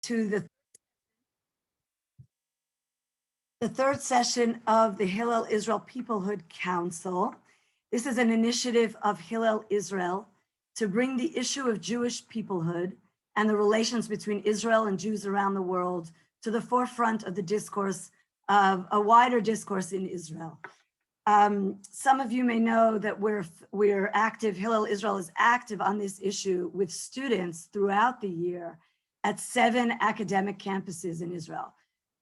to the third session of the Hillel Israel Peoplehood Council. This is an initiative of Hillel Israel to bring the issue of Jewish peoplehood and the relations between Israel and Jews around the world to the forefront of the discourse, of a wider discourse in Israel. Some of you may know that we're active, Hillel Israel is active on this issue with students throughout the year at 7 academic campuses in Israel.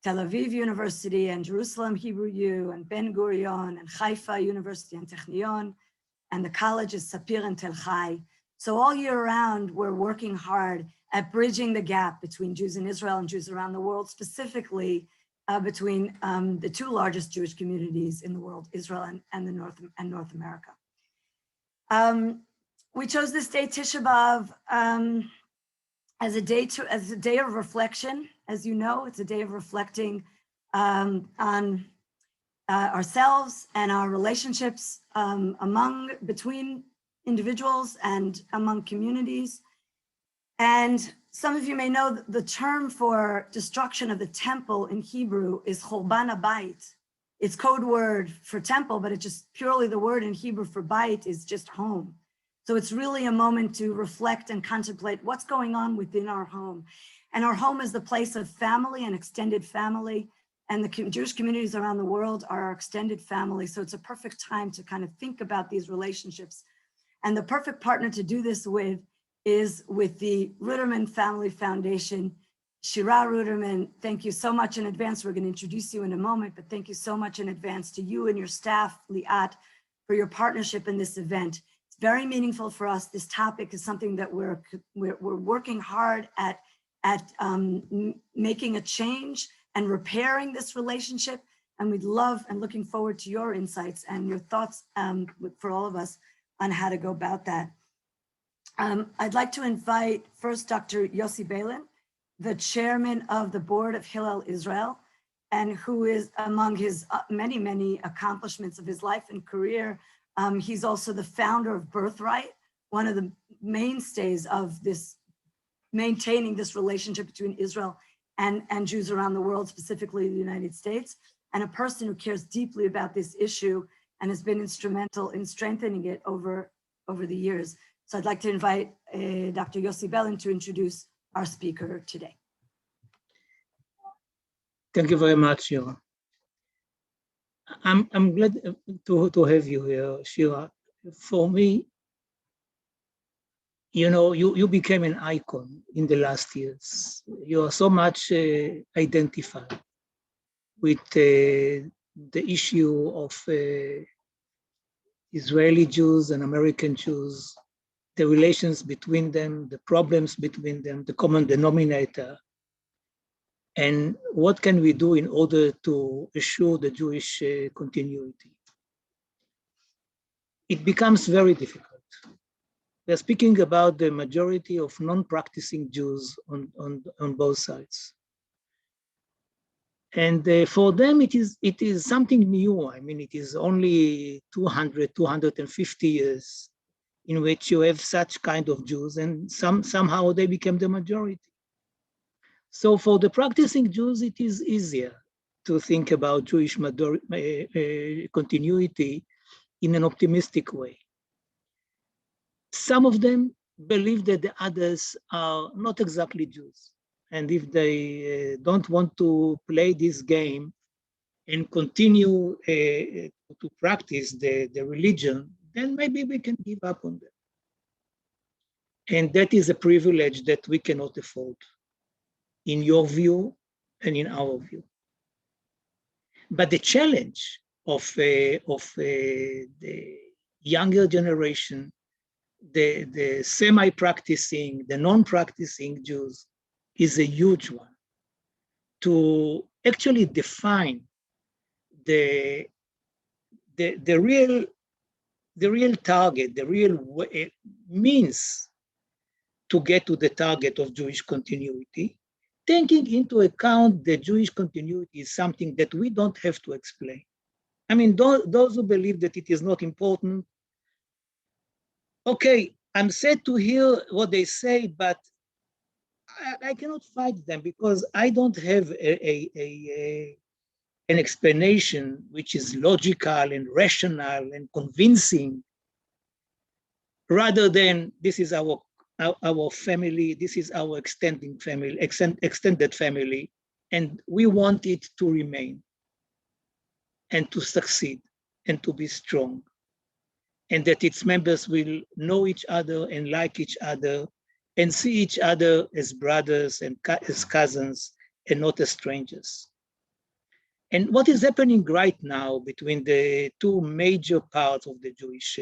Tel Aviv University and Jerusalem Hebrew U and Ben Gurion and Haifa University and Technion and the colleges Sapir and Tel Chai. So all year round, we're working hard at bridging the gap between Jews in Israel and Jews around the world, specifically between the 2 largest Jewish communities in the world, Israel and North America. We chose this day, Tisha B'Av, as a day of reflection. As you know, it's a day of reflecting on ourselves and our relationships between individuals and among communities. And some of you may know the term for destruction of the temple in Hebrew is Chorban HaBayit. It's code word for temple, but it's just purely the word in Hebrew for bayit is just home. So it's really a moment to reflect and contemplate what's going on within our home. And our home is the place of family and extended family. And the Jewish communities around the world are our extended family. So it's a perfect time to kind of think about these relationships. And the perfect partner to do this with is with the Ruderman Family Foundation. Shira Ruderman, thank you so much in advance. We're going to introduce you in a moment, but thank you so much in advance to you and your staff, Liat, for your partnership in this event. It's very meaningful for us. This topic is something that we're working hard at making a change and repairing this relationship. And we'd love and looking forward to your insights and your thoughts for all of us on how to go about that. I'd like to invite first Dr. Yossi Bellam, the chairman of the board of Hillel Israel, and who is among his many, many accomplishments of his life and career. He's also the founder of Birthright, one of the mainstays of this, maintaining this relationship between Israel and Jews around the world, specifically the United States, and a person who cares deeply about this issue and has been instrumental in strengthening it over the years. So I'd like to invite Dr. Yossi Bellam to introduce our speaker today. Thank you very much, Shira. I'm glad to have you here, Shira. For me, you know, you became an icon in the last years. You are so much identified with the issue of Israeli Jews and American Jews, the relations between them, the problems between them, the common denominator, and what can we do in order to assure the Jewish continuity. It becomes very difficult. We're speaking about the majority of non-practicing Jews on both sides. And for them, it is something new. I mean, it is only 250 years in which you have such kind of Jews, and somehow they became the majority. So for the practicing Jews, it is easier to think about Jewish continuity in an optimistic way. Some of them believe that the others are not exactly Jews. And if they don't want to play this game and continue to practice the religion, then maybe we can give up on them. And that is a privilege that we cannot afford, in your view and in our view. But the challenge of the younger generation, the semi-practicing, the non-practicing Jews, is a huge one. To actually define the real target, the real means to get to the target of Jewish continuity, taking into account that Jewish continuity is something that we don't have to explain. I mean, those who believe that it is not important, okay, I'm sad to hear what they say, but I cannot fight them because I don't have an explanation which is logical and rational and convincing, rather than this is our family, this is our extended family, and we want it to remain and to succeed and to be strong, and that its members will know each other and like each other and see each other as brothers and as cousins and not as strangers. And what is happening right now between the two major parts of the Jewish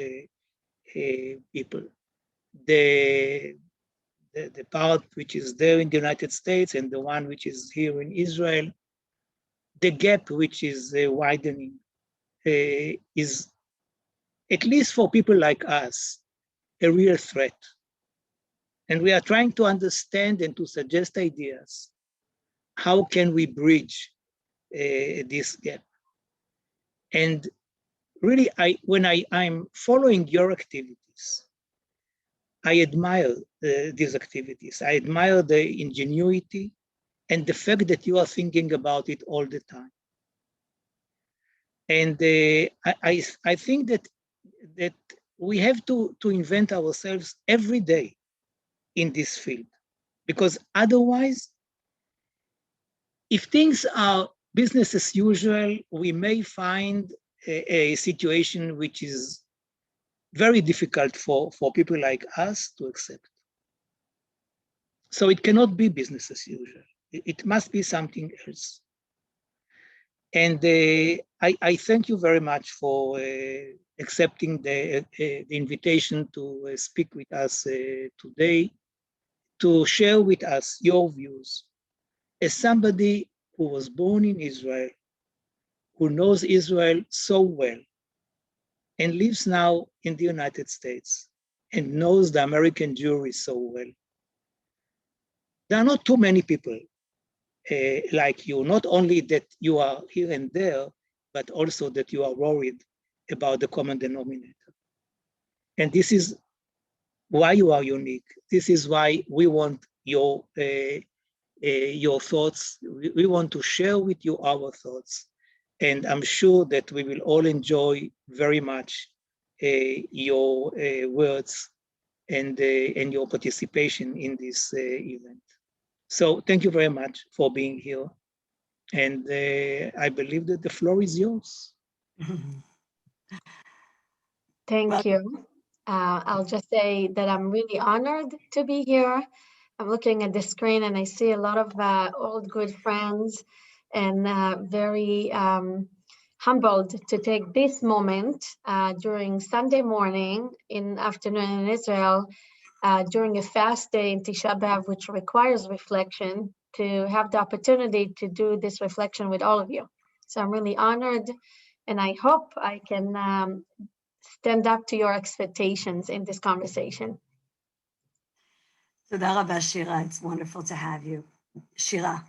people, the part which is there in the United States and the one which is here in Israel, the gap which is widening is, at least for people like us, a real threat. And we are trying to understand and to suggest ideas. How can we bridge this gap? And really, when I'm following your activities, I admire these activities. I admire the ingenuity and the fact that you are thinking about it all the time. And I think that we have to invent ourselves every day in this field, because otherwise, if things are business as usual, we may find a situation which is very difficult for people like us to accept. So it cannot be business as usual. It must be something else. And I thank you very much for accepting the invitation to speak with us today, to share with us your views as somebody who was born in Israel, who knows Israel so well, and lives now in the United States, and knows the American Jewry so well. There are not too many people like you, not only that you are here and there, but also that you are worried about the common denominator. And this is why you are unique. This is why we want your thoughts. We want to share with you our thoughts. And I'm sure that we will all enjoy very much your words and your participation in this event. So thank you very much for being here. And I believe that the floor is yours. Thank you. I'll just say that I'm really honored to be here. I'm looking at the screen and I see a lot of old good friends, and very humbled to take this moment during Sunday morning in afternoon in Israel, during a fast day in Tisha B'Av, which requires reflection, to have the opportunity to do this reflection with all of you. So I'm really honored, and I hope I can stand up to your expectations in this conversation. Toda rabba, Shira. It's wonderful to have you, Shira.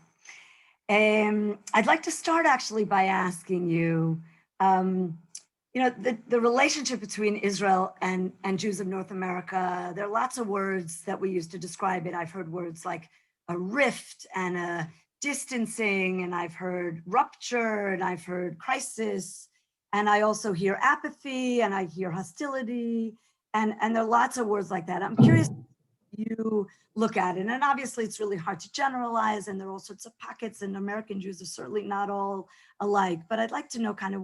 I'd like to start actually by asking you, the relationship between Israel and Jews of North America. There are lots of words that we use to describe it. I've heard words like a rift and a distancing, and I've heard rupture, and I've heard crisis, and I also hear apathy, and I hear hostility, and there are lots of words like that. I'm curious how you look at it, and obviously it's really hard to generalize, and there are all sorts of pockets, and American Jews are certainly not all alike, but I'd like to know kind of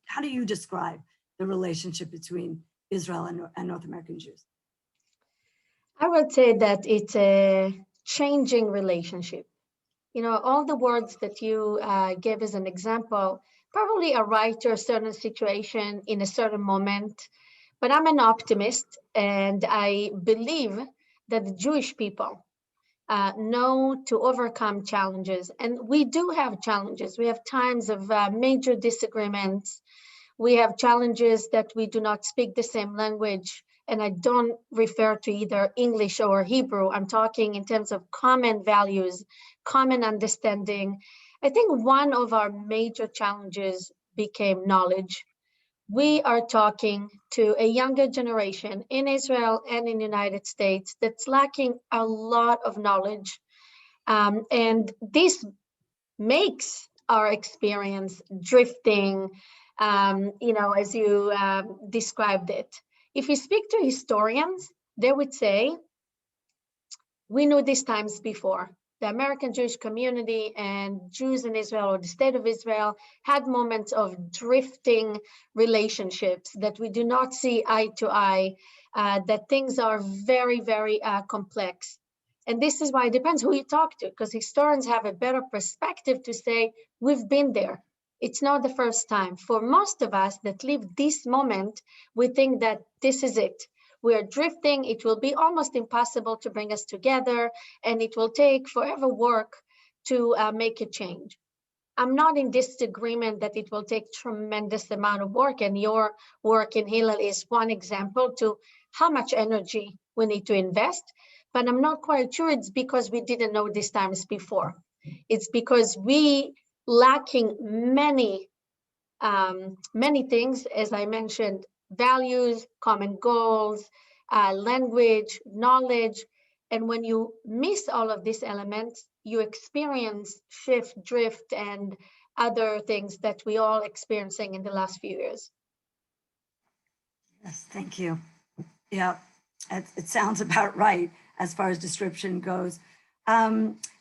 how do you describe the relationship between Israel and North American Jews? I would say that it's a changing relationship. You know, all the words that you gave as an example probably are right to a certain situation in a certain moment, but I'm an optimist, and I believe that the Jewish people know to overcome challenges. And we do have challenges. We have times of major disagreements. We have challenges that we do not speak the same language. And I don't refer to either English or Hebrew. I'm talking in terms of common values, common understanding. I think one of our major challenges became knowledge. We are talking to a younger generation in Israel and in the United States that's lacking a lot of knowledge And this makes our experience drifting, as you described it. If you speak to historians, they would say, we knew these times before. The American Jewish community and Jews in Israel, or the state of Israel, had moments of drifting relationships that we do not see eye to eye, that things are very, very complex. And this is why it depends who you talk to, because historians have a better perspective to say, we've been there. It's not the first time. For most of us that live this moment, we think that this is it. We are drifting. It will be almost impossible to bring us together, and it will take forever work to make a change. I'm not in disagreement that it will take tremendous amount of work, and your work in Hillel is one example to how much energy we need to invest, but I'm not quite sure it's because we didn't know these times before. It's because we lacking many things, as I mentioned, values, common goals, language, knowledge. And when you miss all of these elements, you experience shift, drift, and other things that we all experiencing in the last few years. Yes, thank you. Yeah, it sounds about right as far as description goes.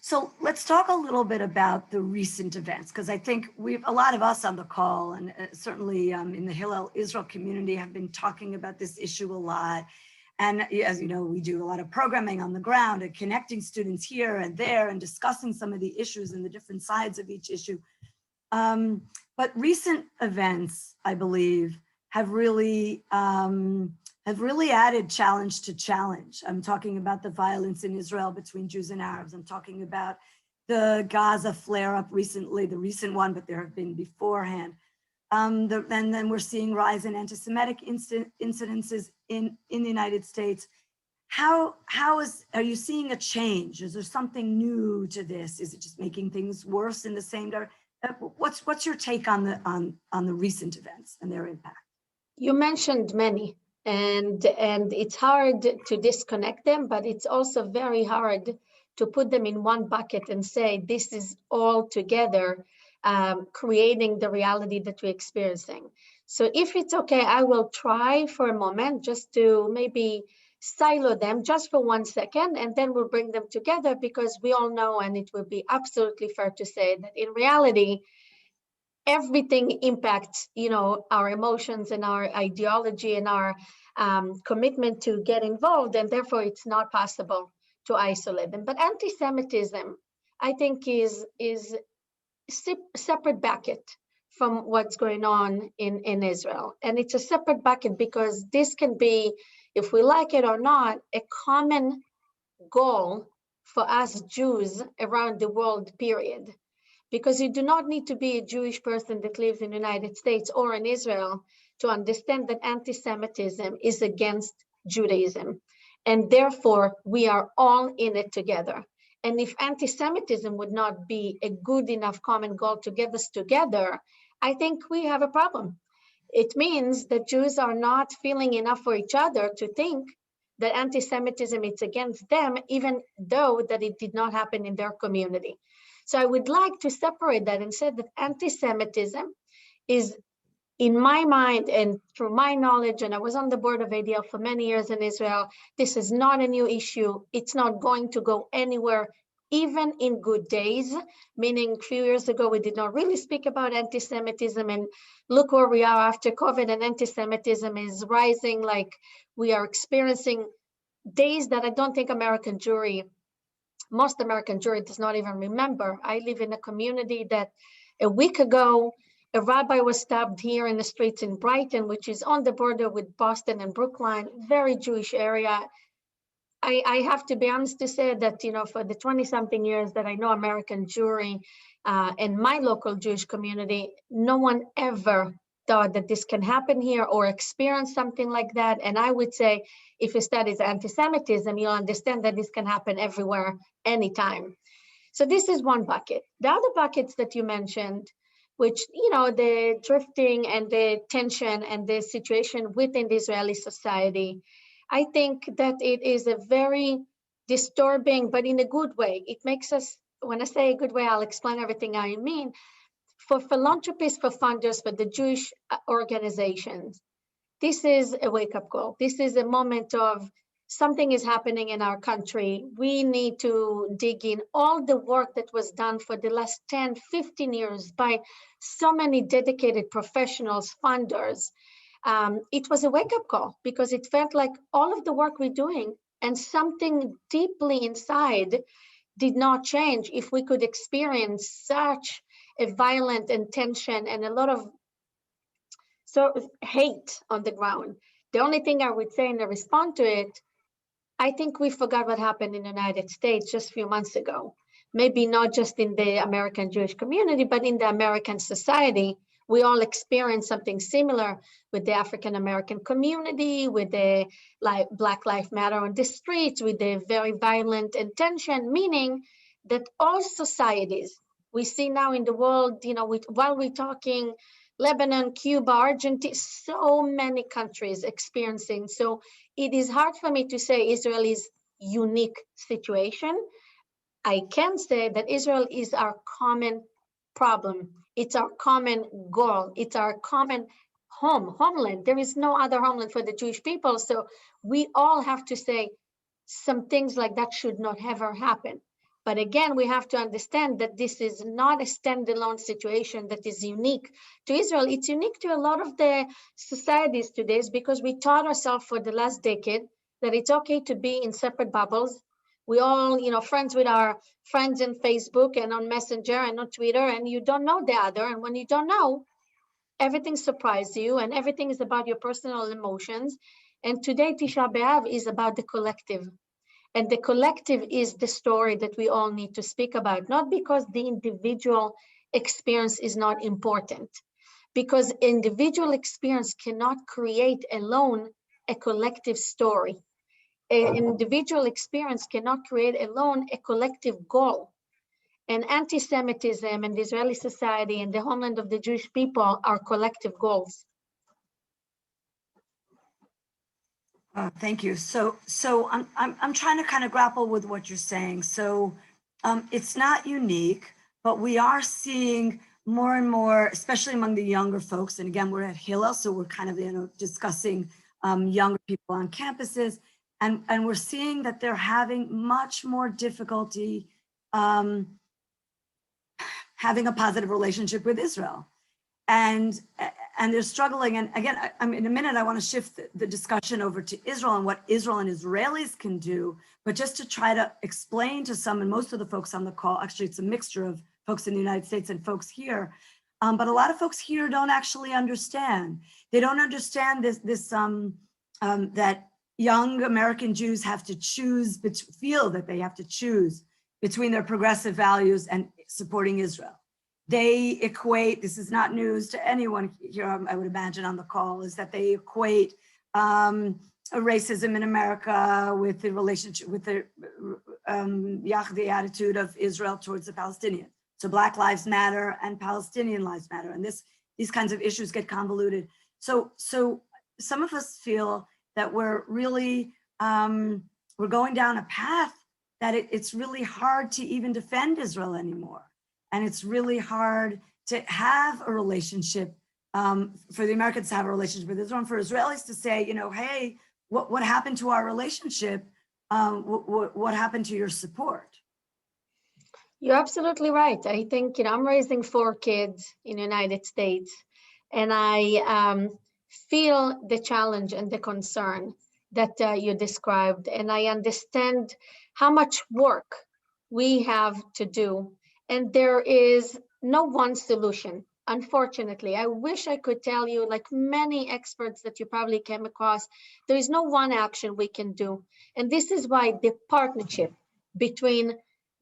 So let's talk a little bit about the recent events, because I think a lot of us on the call, and certainly in the Hillel Israel community, have been talking about this issue a lot. And as you know, we do a lot of programming on the ground and connecting students here and there and discussing some of the issues and the different sides of each issue. But recent events, I believe, have really added challenge to challenge. I'm talking about the violence in Israel between Jews and Arabs. I'm talking about the Gaza flare-up recently, the recent one, but there have been beforehand. And then we're seeing rise in anti-Semitic incidences in the United States. Are you seeing a change? Is there something new to this? Is it just making things worse in the same direction? What's your take on the recent events and their impact? You mentioned many, and it's hard to disconnect them, but it's also very hard to put them in one bucket and say this is all together creating the reality that we're experiencing. So if it's okay, I will try for a moment just to maybe silo them just for 1 second, and then we'll bring them together, because we all know, and it would be absolutely fair to say, that in reality, everything impacts, our emotions and our ideology and our commitment to get involved, and therefore it's not possible to isolate them. But anti-Semitism, I think, is separate bucket from what's going on in Israel. And it's a separate bucket because this can be, if we like it or not, a common goal for us Jews around the world, period. Because you do not need to be a Jewish person that lives in the United States or in Israel to understand that anti-Semitism is against Judaism. And therefore, we are all in it together. And if anti-Semitism would not be a good enough common goal to get us together, I think we have a problem. It means that Jews are not feeling enough for each other to think that anti-Semitism is against them, even though that it did not happen in their community. So I would like to separate that and say that anti-Semitism is, in my mind and through my knowledge, and I was on the board of ADL for many years in Israel, this is not a new issue. It's not going to go anywhere, even in good days, meaning a few years ago, we did not really speak about anti-Semitism, and look where we are after COVID, and anti-Semitism is rising. Like, we are experiencing days that I don't think most American Jewry does not even remember. I live in a community that a week ago, a rabbi was stabbed here in the streets in Brighton, which is on the border with Boston and Brookline, very Jewish area. I have to be honest to say that, for the 20-something years that I know American Jewry and my local Jewish community, no one ever thought that this can happen here or experience something like that. And I would say, if you study anti-Semitism, you'll understand that this can happen everywhere, anytime. So this is one bucket. The other buckets that you mentioned, which, the drifting and the tension and the situation within the Israeli society, I think that it is a very disturbing, but in a good way. It makes us, when I say a good way, I'll explain everything I mean. For philanthropists, for funders, for the Jewish organizations, this is a wake-up call. This is a moment of something is happening in our country. We need to dig in. All the work that was done for the last 10, 15 years by so many dedicated professionals, funders, it was a wake-up call because it felt like all of the work we're doing and something deeply inside did not change if we could experience such a violent tension and a lot of sort of hate on the ground. The only thing I would say in response to it, I think we forgot what happened in the United States just a few months ago. Maybe not just in the American Jewish community, but in the American society. We all experienced something similar with the African American community, with the Black Lives Matter on the streets, with the very violent tension, meaning that all societies we see now in the world, while we're talking Lebanon, Cuba, Argentina, so many countries experiencing. So it is hard for me to say Israel is unique situation. I can say that Israel is our common problem. It's our common goal. It's our common homeland. There is no other homeland for the Jewish people. So we all have to say some things like that should not ever happen. But again, we have to understand that this is not a standalone situation that is unique to Israel. It's unique to a lot of the societies today because we taught ourselves for the last decade that it's okay to be in separate bubbles. We all, friends with our friends on Facebook and on Messenger and on Twitter, and you don't know the other. And when you don't know, everything surprises you and everything is about your personal emotions. And today, Tisha B'Av is about the collective. And the collective is the story that we all need to speak about, not because the individual experience is not important, because individual experience cannot create alone a collective story. An individual experience cannot create alone a collective goal. And anti-Semitism and the Israeli society and the homeland of the Jewish people are collective goals. Thank you. So I'm trying to kind of grapple with what you're saying. So it's not unique, but we are seeing more and more, especially among the younger folks. And again, we're at Hillel, so we're kind of discussing younger people on campuses, and we're seeing that they're having much more difficulty having a positive relationship with Israel. And they're struggling. And again, in a minute, I want to shift the discussion over to Israel and what Israel and Israelis can do. But just to try to explain to some, and most of the folks on the call, actually, it's a mixture of folks in the United States and folks here. But a lot of folks here don't actually understand. They don't understand that young American Jews have to choose, feel that they have to choose between their progressive values and supporting Israel. They equate, this is not news to anyone here, I would imagine on the call, is that they equate racism in America with the relationship, with the attitude of Israel towards the Palestinians. So Black Lives Matter and Palestinian Lives Matter. And these kinds of issues get convoluted. So some of us feel that we're really, we're going down a path that it's really hard to even defend Israel anymore. And it's really hard to have a relationship, for the Americans to have a relationship with Israel, and for Israelis to say, hey, what happened to our relationship? What happened to your support? You're absolutely right. I think, I'm raising 4 kids in the United States, and I feel the challenge and the concern that you described. And I understand how much work we have to do. And there is no one solution, unfortunately. I wish I could tell you, like many experts that you probably came across, there is no one action we can do. And this is why the partnership between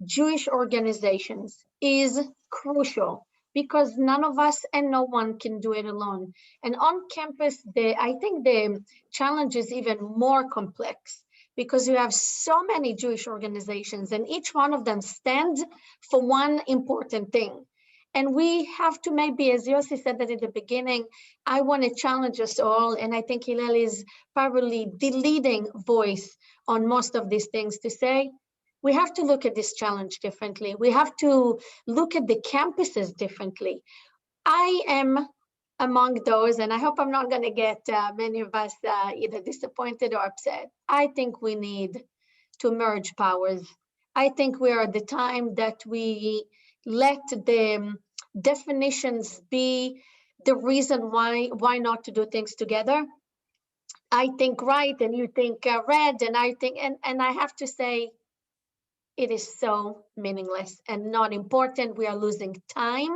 Jewish organizations is crucial, because none of us and no one can do it alone. And on campus, I think the challenge is even more complex, because you have so many Jewish organizations and each one of them stands for one important thing. And we have to maybe, as Yossi said that in the beginning, I want to challenge us all. And I think Hillel is probably the leading voice on most of these things to say, we have to look at this challenge differently. We have to look at the campuses differently. I am among those, and I hope I'm not going to get many of us either disappointed or upset. I think we need to merge powers. I think we are at the time that we let the definitions be the reason why not to do things together. I think right, and you think red, and I think, and I have to say, it is so meaningless and not important. We are losing time,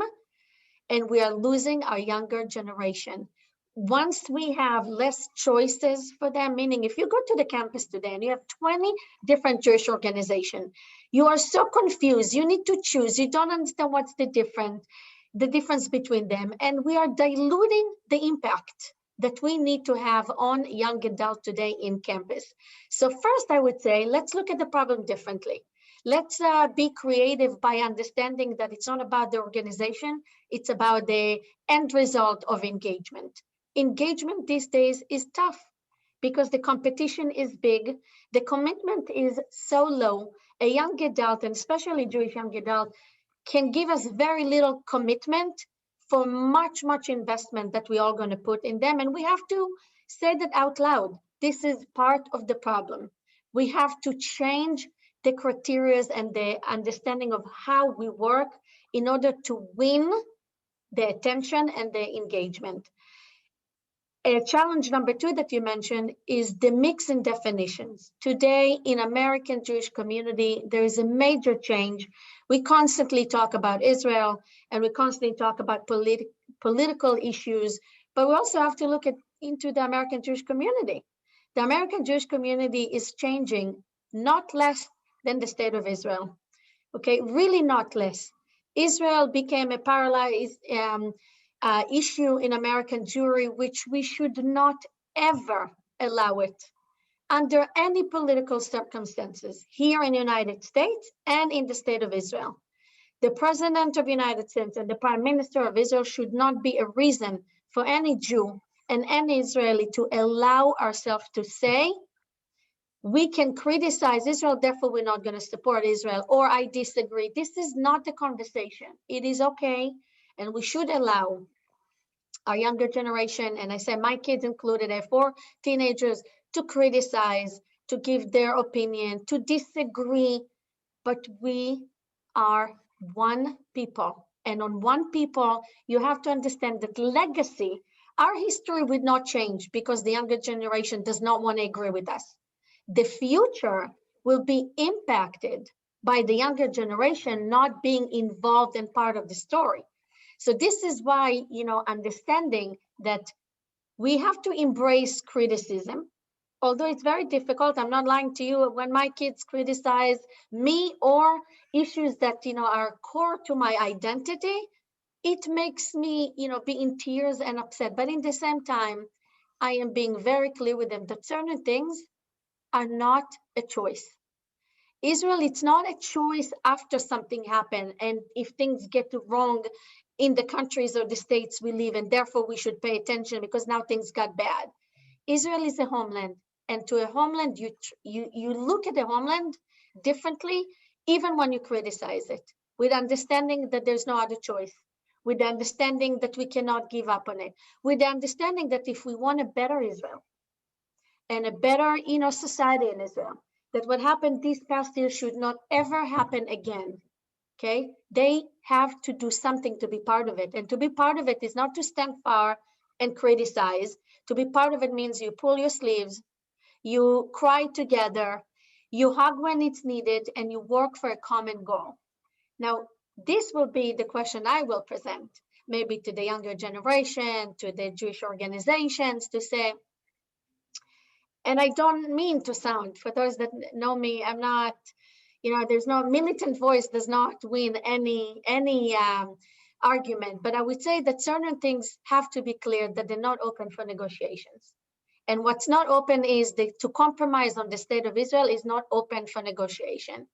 and we are losing our younger generation. Once we have less choices for them, meaning if you go to the campus today and you have 20 different Jewish organizations, you are so confused, you need to choose, you don't understand what's the difference between them, and we are diluting the impact that we need to have on young adults today in campus. So first I would say, let's look at the problem differently. Let's be creative by understanding that it's not about the organization, it's about the end result of engagement. Engagement these days is tough because the competition is big, the commitment is so low. A young adult, and especially Jewish young adult, can give us very little commitment for much, much investment that we are going to put in them. And we have to say that out loud. This is part of the problem. We have to change the criteria and the understanding of how we work in order to win the attention and the engagement. Challenge number 2 that you mentioned is the mix in definitions. Today in American Jewish community, there is a major change. We constantly talk about Israel and we constantly talk about political issues, but we also have to look into the American Jewish community. The American Jewish community is changing, not less than the state of Israel. Okay, really not less. Israel became a paralyzed issue in American Jewry, which we should not ever allow it under any political circumstances here in the United States and in the state of Israel. The President of the United States and the Prime Minister of Israel should not be a reason for any Jew and any Israeli to allow ourselves to say, we can criticize Israel, therefore we're not going to support Israel, or I disagree. This is not the conversation. It is okay, and we should allow our younger generation, and I say my kids included, I have 4 teenagers, to criticize, to give their opinion, to disagree, but we are one people. And on one people, you have to understand that legacy, our history would not change because the younger generation does not want to agree with us. The future will be impacted by the younger generation not being involved and part of the story. So this is why, understanding that we have to embrace criticism, although it's very difficult. I'm not lying to you. When my kids criticize me or issues that, are core to my identity, it makes me, be in tears and upset. But in the same time, I am being very clear with them that certain things are not a choice. Israel, it's not a choice after something happened and if things get wrong in the countries or the states we live in, therefore we should pay attention because now things got bad. Israel is a homeland, and to a homeland, you look at the homeland differently, even when you criticize it, with understanding that there's no other choice, with the understanding that we cannot give up on it, with the understanding that if we want a better Israel and a better society in Israel, that what happened this past year should not ever happen again. Okay, they have to do something to be part of it. And to be part of it is not to stand far and criticize. To be part of it means you pull your sleeves, you cry together, you hug when it's needed, and you work for a common goal. Now, this will be the question I will present, maybe to the younger generation, to the Jewish organizations, to say, and I don't mean to sound, for those that know me, I'm not, there's no militant voice does not win any argument, but I would say that certain things have to be clear that they're not open for negotiations. And what's not open is to compromise on the state of Israel is not open for negotiation.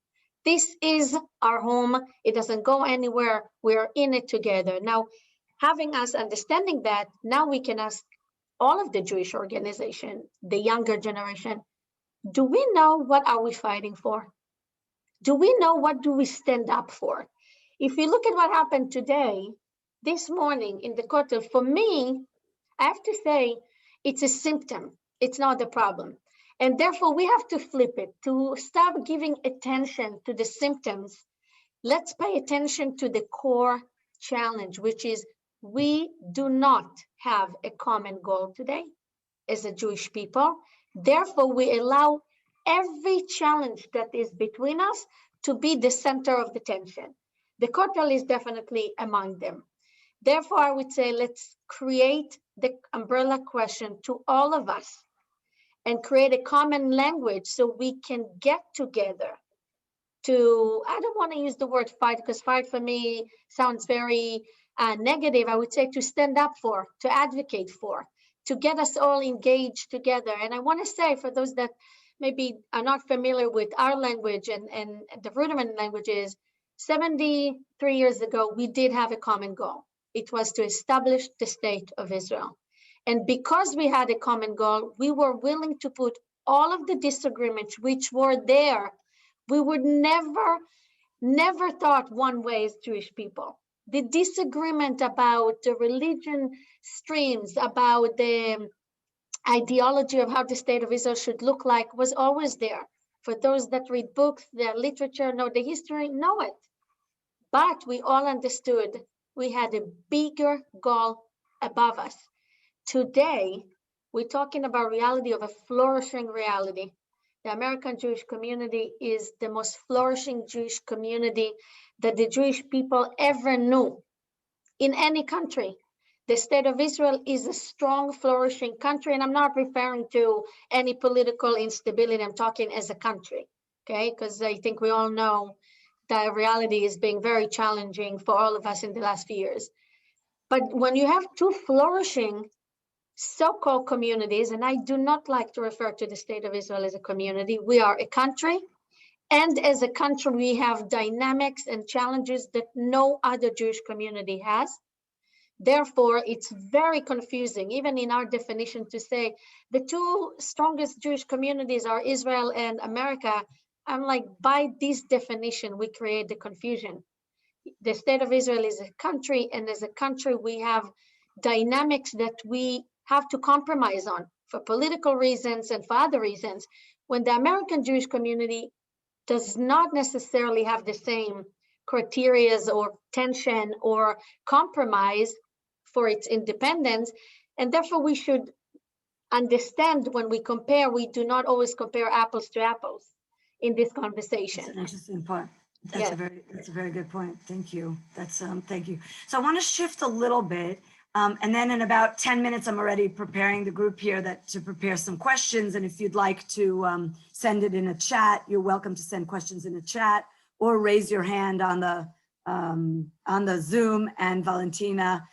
This is our home. It doesn't go anywhere. We're in it together. Now, having us understanding that, now we can ask all of the Jewish organization, the younger generation, do we know what are we fighting for? Do we know what do we stand up for? If you look at what happened today, this morning in the Kotel, for me, I have to say, it's a symptom. It's not the problem. And therefore, we have to flip it, to stop giving attention to the symptoms. Let's pay attention to the core challenge, which is we do not have a common goal today as a Jewish people. Therefore, we allow every challenge that is between us to be the center of the tension. The Kotel is definitely among them. Therefore, I would say let's create the umbrella question to all of us and create a common language so we can get together to, I don't want to use the word fight because fight for me sounds very negative. I would say to stand up for, to advocate for, to get us all engaged together. And I want to say for those that maybe are not familiar with our language and the Ruderman languages, 73 years ago, we did have a common goal. It was to establish the state of Israel. And because we had a common goal, we were willing to put all of the disagreements which were there. We would never thought one way as Jewish people. The disagreement about the religion streams, about the ideology of how the state of Israel should look like was always there. For those that read books, the literature, know the history, know it. But we all understood we had a bigger goal above us. Today, we're talking about reality of a flourishing reality. The American Jewish community is the most flourishing Jewish community that the Jewish people ever knew in any country. The state of Israel is a strong, flourishing country, and I'm not referring to any political instability. I'm talking as a country, okay? Because I think we all know that reality is being very challenging for all of us in the last few years. But when you have two flourishing so-called communities, and I do not like to refer to the state of Israel as a community, we are a country, and as a country, we have dynamics and challenges that no other Jewish community has. Therefore, it's very confusing, even in our definition, to say the two strongest Jewish communities are Israel and America. I'm like, by this definition, we create the confusion. The state of Israel is a country, and as a country, we have dynamics that we have to compromise on for political reasons and for other reasons. When the American Jewish community does not necessarily have the same criteria or tension or compromise for its independence, and therefore we should understand when we compare, we do not always compare apples to apples in this conversation. That's an interesting point. Yes. That's a very good point. Thank you. Thank you. So I want to shift a little bit, and then in about 10 minutes, I'm already preparing the group here to prepare some questions. And if you'd like to send it in a chat, you're welcome to send questions in a chat or raise your hand on the Zoom, and Valentina,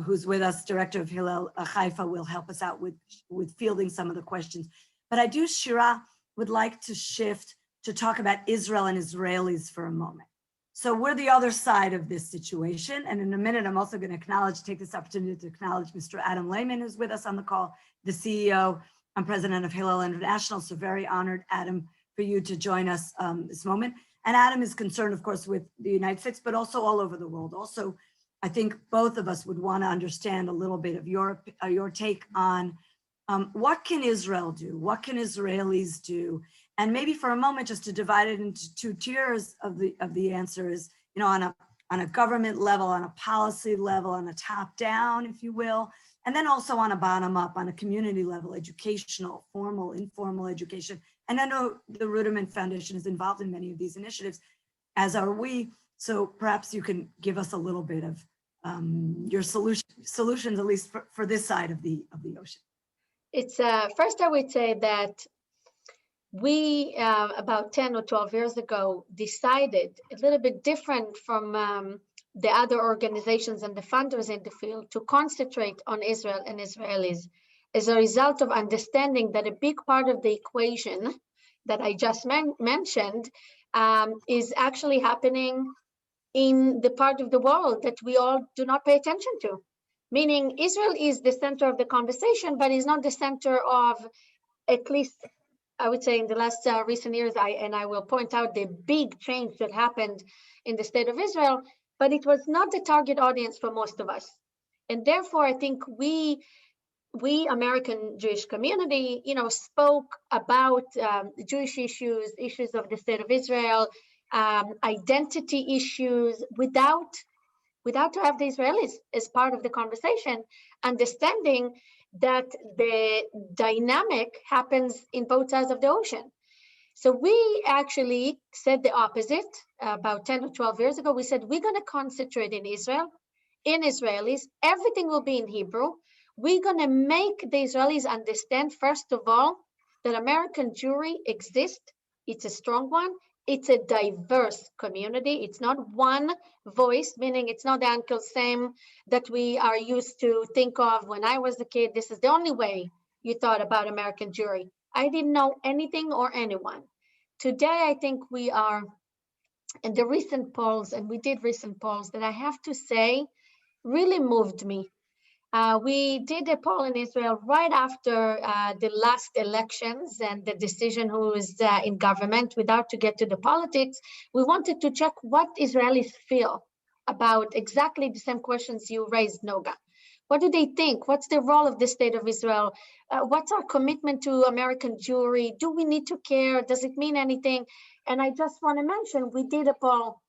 who's with us, director of Hillel Haifa, will help us out with fielding some of the questions. But I do, Shira, would like to shift to talk about Israel and Israelis for a moment. So we're the other side of this situation. And in a minute, I'm also going to take this opportunity to acknowledge Mr. Adam Lehman, who's with us on the call, the CEO and president of Hillel International. So very honored, Adam, for you to join us this moment. And Adam is concerned, of course, with the United States, but also all over the world. Also, I think both of us would want to understand a little bit of your take on what can Israel do? What can Israelis do? And maybe for a moment, just to divide it into two tiers of the answer is, on a government level, on a policy level, on a top down, if you will, and then also on a bottom up, on a community level, educational, formal, informal education. And I know the Ruderman Foundation is involved in many of these initiatives, as are we. So perhaps you can give us a little bit of your solutions, at least for this side of the ocean. It's first, I would say that we, about 10 or 12 years ago, decided a little bit different from the other organizations and the funders in the field to concentrate on Israel and Israelis as a result of understanding that a big part of the equation that I just mentioned is actually happening in the part of the world that we all do not pay attention to. Meaning Israel is the center of the conversation, but is not the center of, at least I would say in the last recent years, I will point out the big change that happened in the state of Israel, but it was not the target audience for most of us. And therefore, I think we American Jewish community, spoke about Jewish issues of the state of Israel, identity issues without to have the Israelis as part of the conversation, understanding that the dynamic happens in both sides of the ocean. So we actually said the opposite about 10 or 12 years ago. We said, we're going to concentrate in Israel, in Israelis. Everything will be in Hebrew. We're going to make the Israelis understand, first of all, that American Jewry exists. It's a strong one. It's a diverse community. It's not one voice, meaning it's not the Uncle Sam that we are used to think of when I was a kid. This is the only way you thought about American Jewry. I didn't know anything or anyone. Today, I think we are, in the recent polls, and we did recent polls that I have to say really moved me. We did a poll in Israel right after the last elections and the decision who is in government. Without to get to the politics, we wanted to check what Israelis feel about exactly the same questions you raised, Noga. What do they think? What's the role of the state of Israel? What's our commitment to American Jewry? Do we need to care? Does it mean anything? And I just want to mention, we did a poll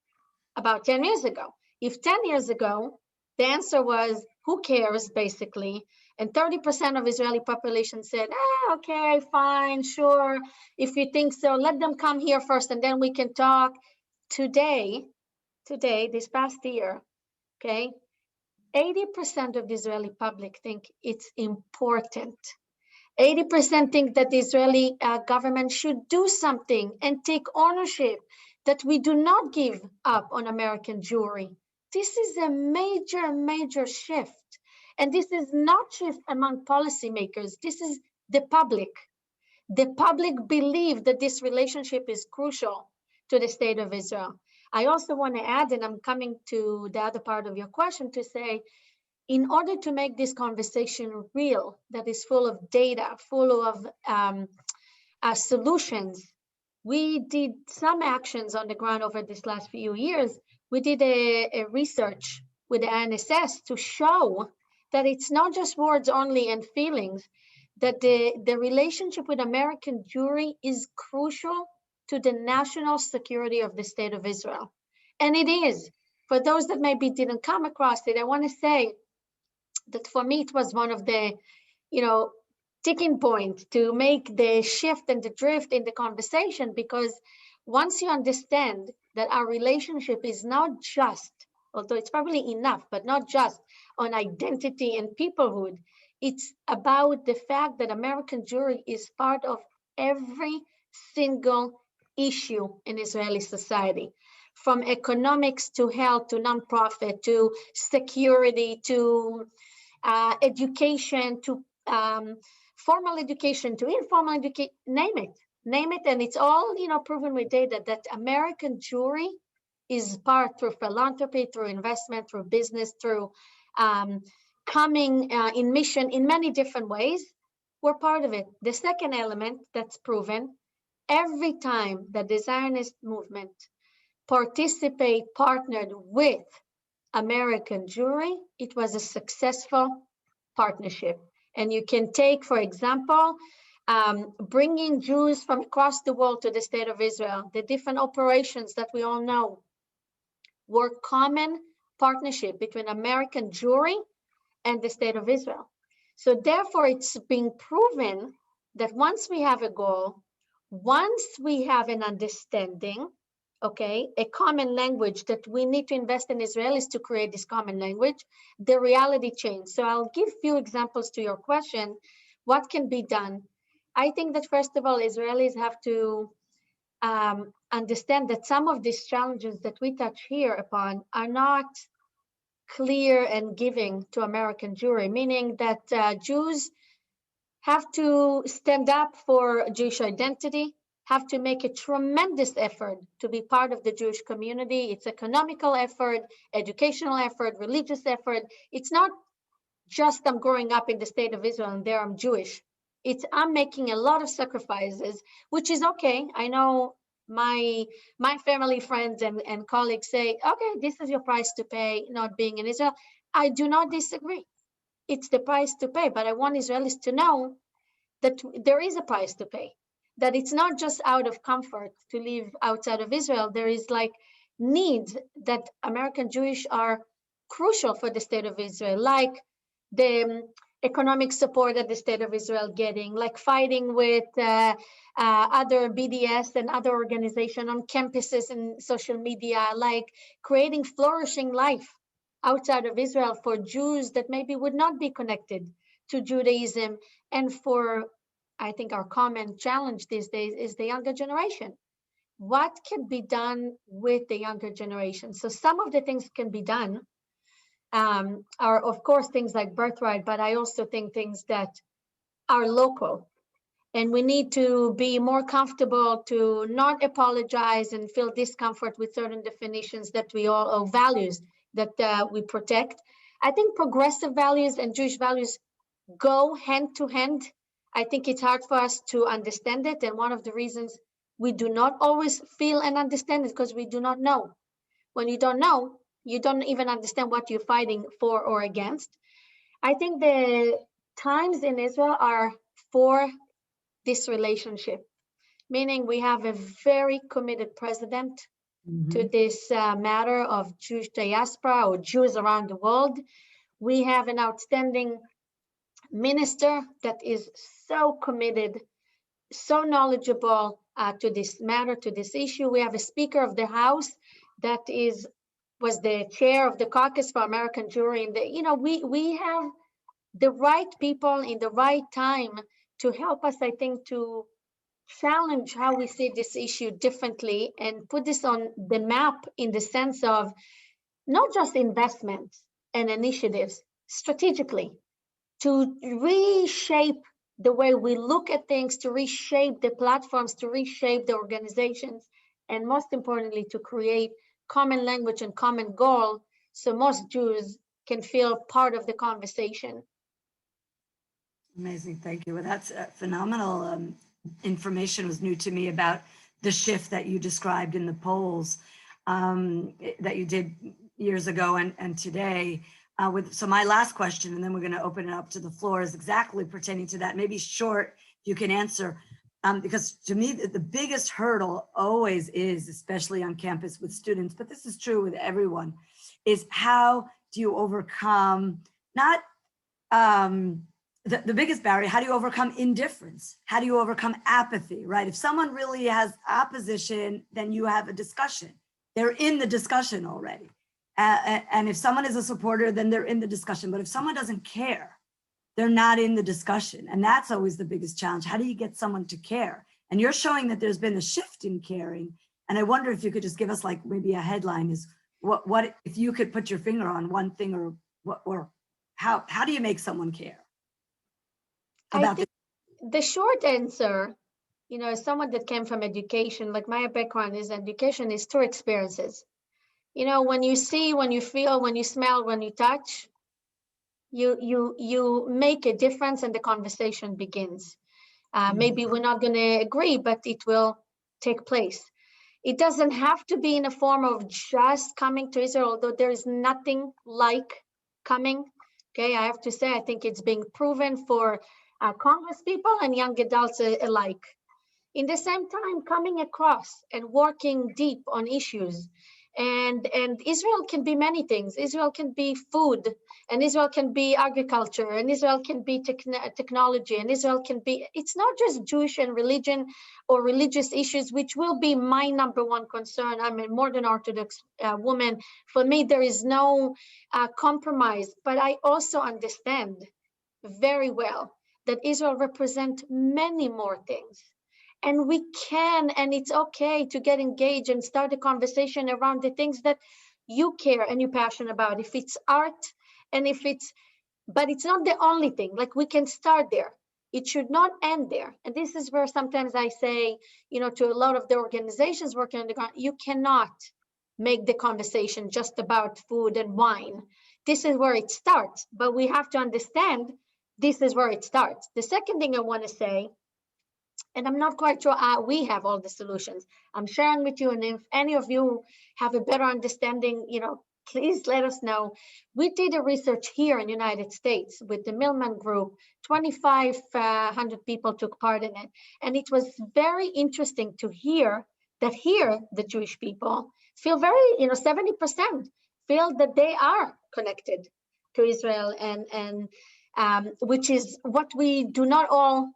about 10 years ago. If 10 years ago, the answer was, who cares, basically, and 30% of Israeli population said, okay, fine, sure. If you think so, let them come here first and then we can talk. Today, this past year, okay, 80% of the Israeli public think it's important. 80% think that the Israeli government should do something and take ownership, that we do not give up on American Jewry. This is a major, major shift. And this is not just among policymakers. This is the public. The public believe that this relationship is crucial to the state of Israel. I also want to add, and I'm coming to the other part of your question, to say, in order to make this conversation real, that is full of data, full of solutions, we did some actions on the ground over this last few years. We did a research with the INSS to show that it's not just words only and feelings, that the relationship with American Jewry is crucial to the national security of the state of Israel. And it is. For those that maybe didn't come across it, I want to say that for me, it was one of the, ticking point to make the shift and the drift in the conversation, because once you understand that our relationship is not just, although it's probably enough, but not just on identity and peoplehood, it's about the fact that American Jewry is part of every single issue in Israeli society, from economics to health to nonprofit to security to education to formal education to informal education, name it, and it's all proven with data that American Jewry is part through philanthropy, through investment, through business, through coming in mission in many different ways. We're part of it. The second element that's proven, every time that the Zionist movement partnered with American Jewry, it was a successful partnership. And you can take, for example, bringing Jews from across the world to the state of Israel, the different operations that we all know were common partnership between American Jewry and the state of Israel. So therefore, it's been proven that once we have a goal, once we have an understanding, okay, a common language that we need to invest in Israelis to create this common language, the reality changes. So I'll give few examples to your question. What can be done? I think that first of all, Israelis have to understand that some of these challenges that we touch here upon are not clear and giving to American Jewry, meaning that Jews have to stand up for Jewish identity. have to make a tremendous effort to be part of the Jewish community. It's economical effort, educational effort, religious effort. It's not just I'm growing up in the state of Israel and there I'm Jewish. It's I'm making a lot of sacrifices, which is okay. I know my family, friends, and colleagues say, okay, this is your price to pay not being in Israel. I do not disagree. It's the price to pay, but I want Israelis to know that there is a price to pay, that it's not just out of comfort to live outside of Israel. There is like needs that American Jewish are crucial for the state of Israel, like the economic support that the state of Israel getting, like fighting with other BDS and other organizations on campuses and social media, like creating flourishing life outside of Israel for Jews that maybe would not be connected to Judaism. And for, I think our common challenge these days is the younger generation. What can be done with the younger generation? So some of the things can be done are, of course, things like birthright, but I also think things that are local. And we need to be more comfortable to not apologize and feel discomfort with certain definitions that we all, or values that we protect. I think progressive values and Jewish values go hand to hand. I think it's hard for us to understand it. And one of the reasons we do not always feel and understand is because we do not know. When you don't know, you don't even understand what you're fighting for or against. I think the times in Israel are for this relationship, meaning we have a very committed president to this matter of Jewish diaspora or Jews around the world. We have an outstanding minister that is so committed, so knowledgeable to this matter, to this issue. We have a Speaker of the House that was the chair of the caucus for American Jewry. And we have the right people in the right time to help us, I think, to challenge how we see this issue differently and put this on the map in the sense of not just investments and initiatives strategically, to reshape the way we look at things, to reshape the platforms, to reshape the organizations, and most importantly, to create common language and common goal so most Jews can feel part of the conversation. Amazing, thank you. Well, that's phenomenal information was new to me about the shift that you described in the polls that you did years ago and today. So my last question, and then we're going to open it up to the floor, is exactly pertaining to that. Maybe short, you can answer, because to me, the biggest hurdle always is, especially on campus with students, but this is true with everyone, is how do you overcome, not the biggest barrier, how do you overcome indifference? How do you overcome apathy, right? If someone really has opposition, then you have a discussion. They're in the discussion already. And if someone is a supporter, then they're in the discussion. But if someone doesn't care, they're not in the discussion. And that's always the biggest challenge. How do you get someone to care? And you're showing that there's been a shift in caring. And I wonder if you could just give us like maybe a headline is what if you could put your finger on one thing, or how do you make someone care? I think the short answer, as someone that came from education, like my background is education, is through experiences. When you see, when you feel, when you smell, when you touch, you make a difference and the conversation begins. Maybe we're not going to agree, but it will take place. It doesn't have to be in a form of just coming to Israel, although there is nothing like coming. Okay, I have to say, I think it's being proven for Congress people and young adults alike. In the same time, coming across and working deep on issues. And Israel can be many things. Israel can be food, and Israel can be agriculture, and Israel can be technology, and Israel can be, it's not just Jewish and religion or religious issues, which will be my number one concern. I'm a modern Orthodox woman. For me, there is no compromise, but I also understand very well that Israel represents many more things. And we can, and it's okay to get engaged and start a conversation around the things that you care and you're passionate about. If it's art, and but it's not the only thing. Like, we can start there. It should not end there. And this is where sometimes I say, to a lot of the organizations working on the ground, you cannot make the conversation just about food and wine. This is where it starts, but we have to understand this is where it starts. The second thing I want to say, and I'm not quite sure we have all the solutions. I'm sharing with you, and if any of you have a better understanding, please let us know. We did a research here in the United States with the Millman Group. 2,500 people took part in it. And it was very interesting to hear that here, the Jewish people feel very, 70% feel that they are connected to Israel, and which is what we do not all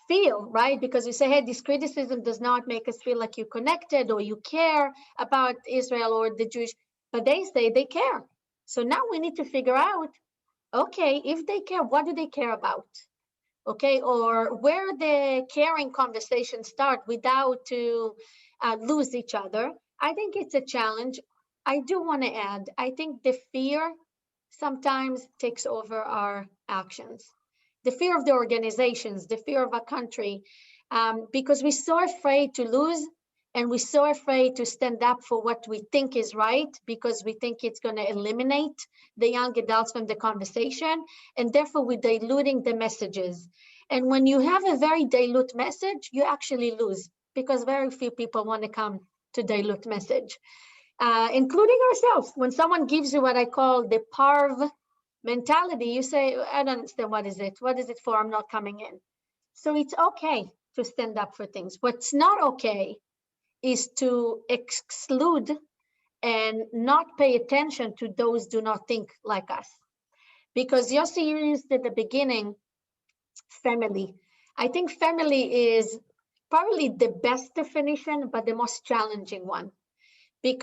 feel, right? Because we say, hey, this criticism does not make us feel like you're connected or you care about Israel or the Jewish, but they say they care. So now we need to figure out, okay, if they care, what do they care about? Okay, or where the caring conversations start without to lose each other. I think it's a challenge. I do want to add, I think the fear sometimes takes over our actions. The fear of the organizations, the fear of our country, because we're so afraid to lose, and we're so afraid to stand up for what we think is right, because we think it's going to eliminate the young adults from the conversation, and therefore we're diluting the messages. And when you have a very dilute message, you actually lose, because very few people want to come to dilute message, including ourselves. When someone gives you what I call the parv mentality, you say, I don't understand, what is it? What is it for? I'm not coming in. So it's okay to stand up for things. What's not okay is to exclude and not pay attention to those who do not think like us. Because Yossi used at the beginning, family. I think family is probably the best definition, but the most challenging one.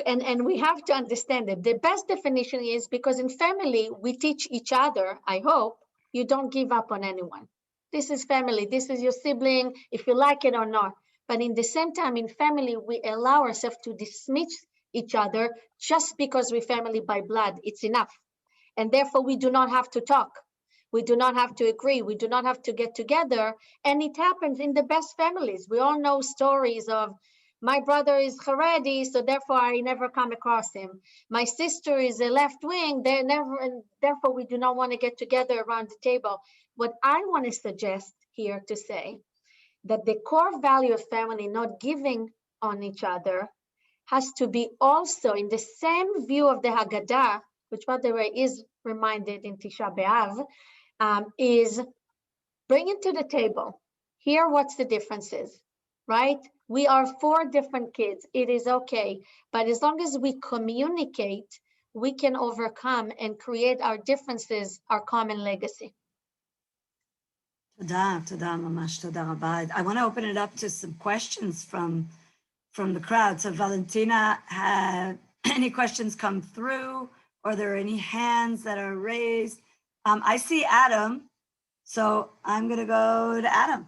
And we have to understand that the best definition is because in family, we teach each other, I hope, you don't give up on anyone. This is family. This is your sibling, if you like it or not. But in the same time, in family, we allow ourselves to dismiss each other just because we're family by blood. It's enough. And therefore, we do not have to talk. We do not have to agree. We do not have to get together. And it happens in the best families. We all know stories of, my brother is Haredi, so therefore I never come across him. My sister is a left wing, and therefore we do not want to get together around the table. What I want to suggest here to say that the core value of family, not giving on each other, has to be also in the same view of the Haggadah, which by the way is reminded in Tisha B'Av, is bring it to the table. Here, what's the differences, right? We are 4 different kids. It is okay. But as long as we communicate, we can overcome and create our differences, our common legacy. Toda, mamash, toda rabba. I want to open it up to some questions from the crowd. So Valentina, had any questions come through? Are there any hands that are raised? I see Adam, so I'm going to go to Adam.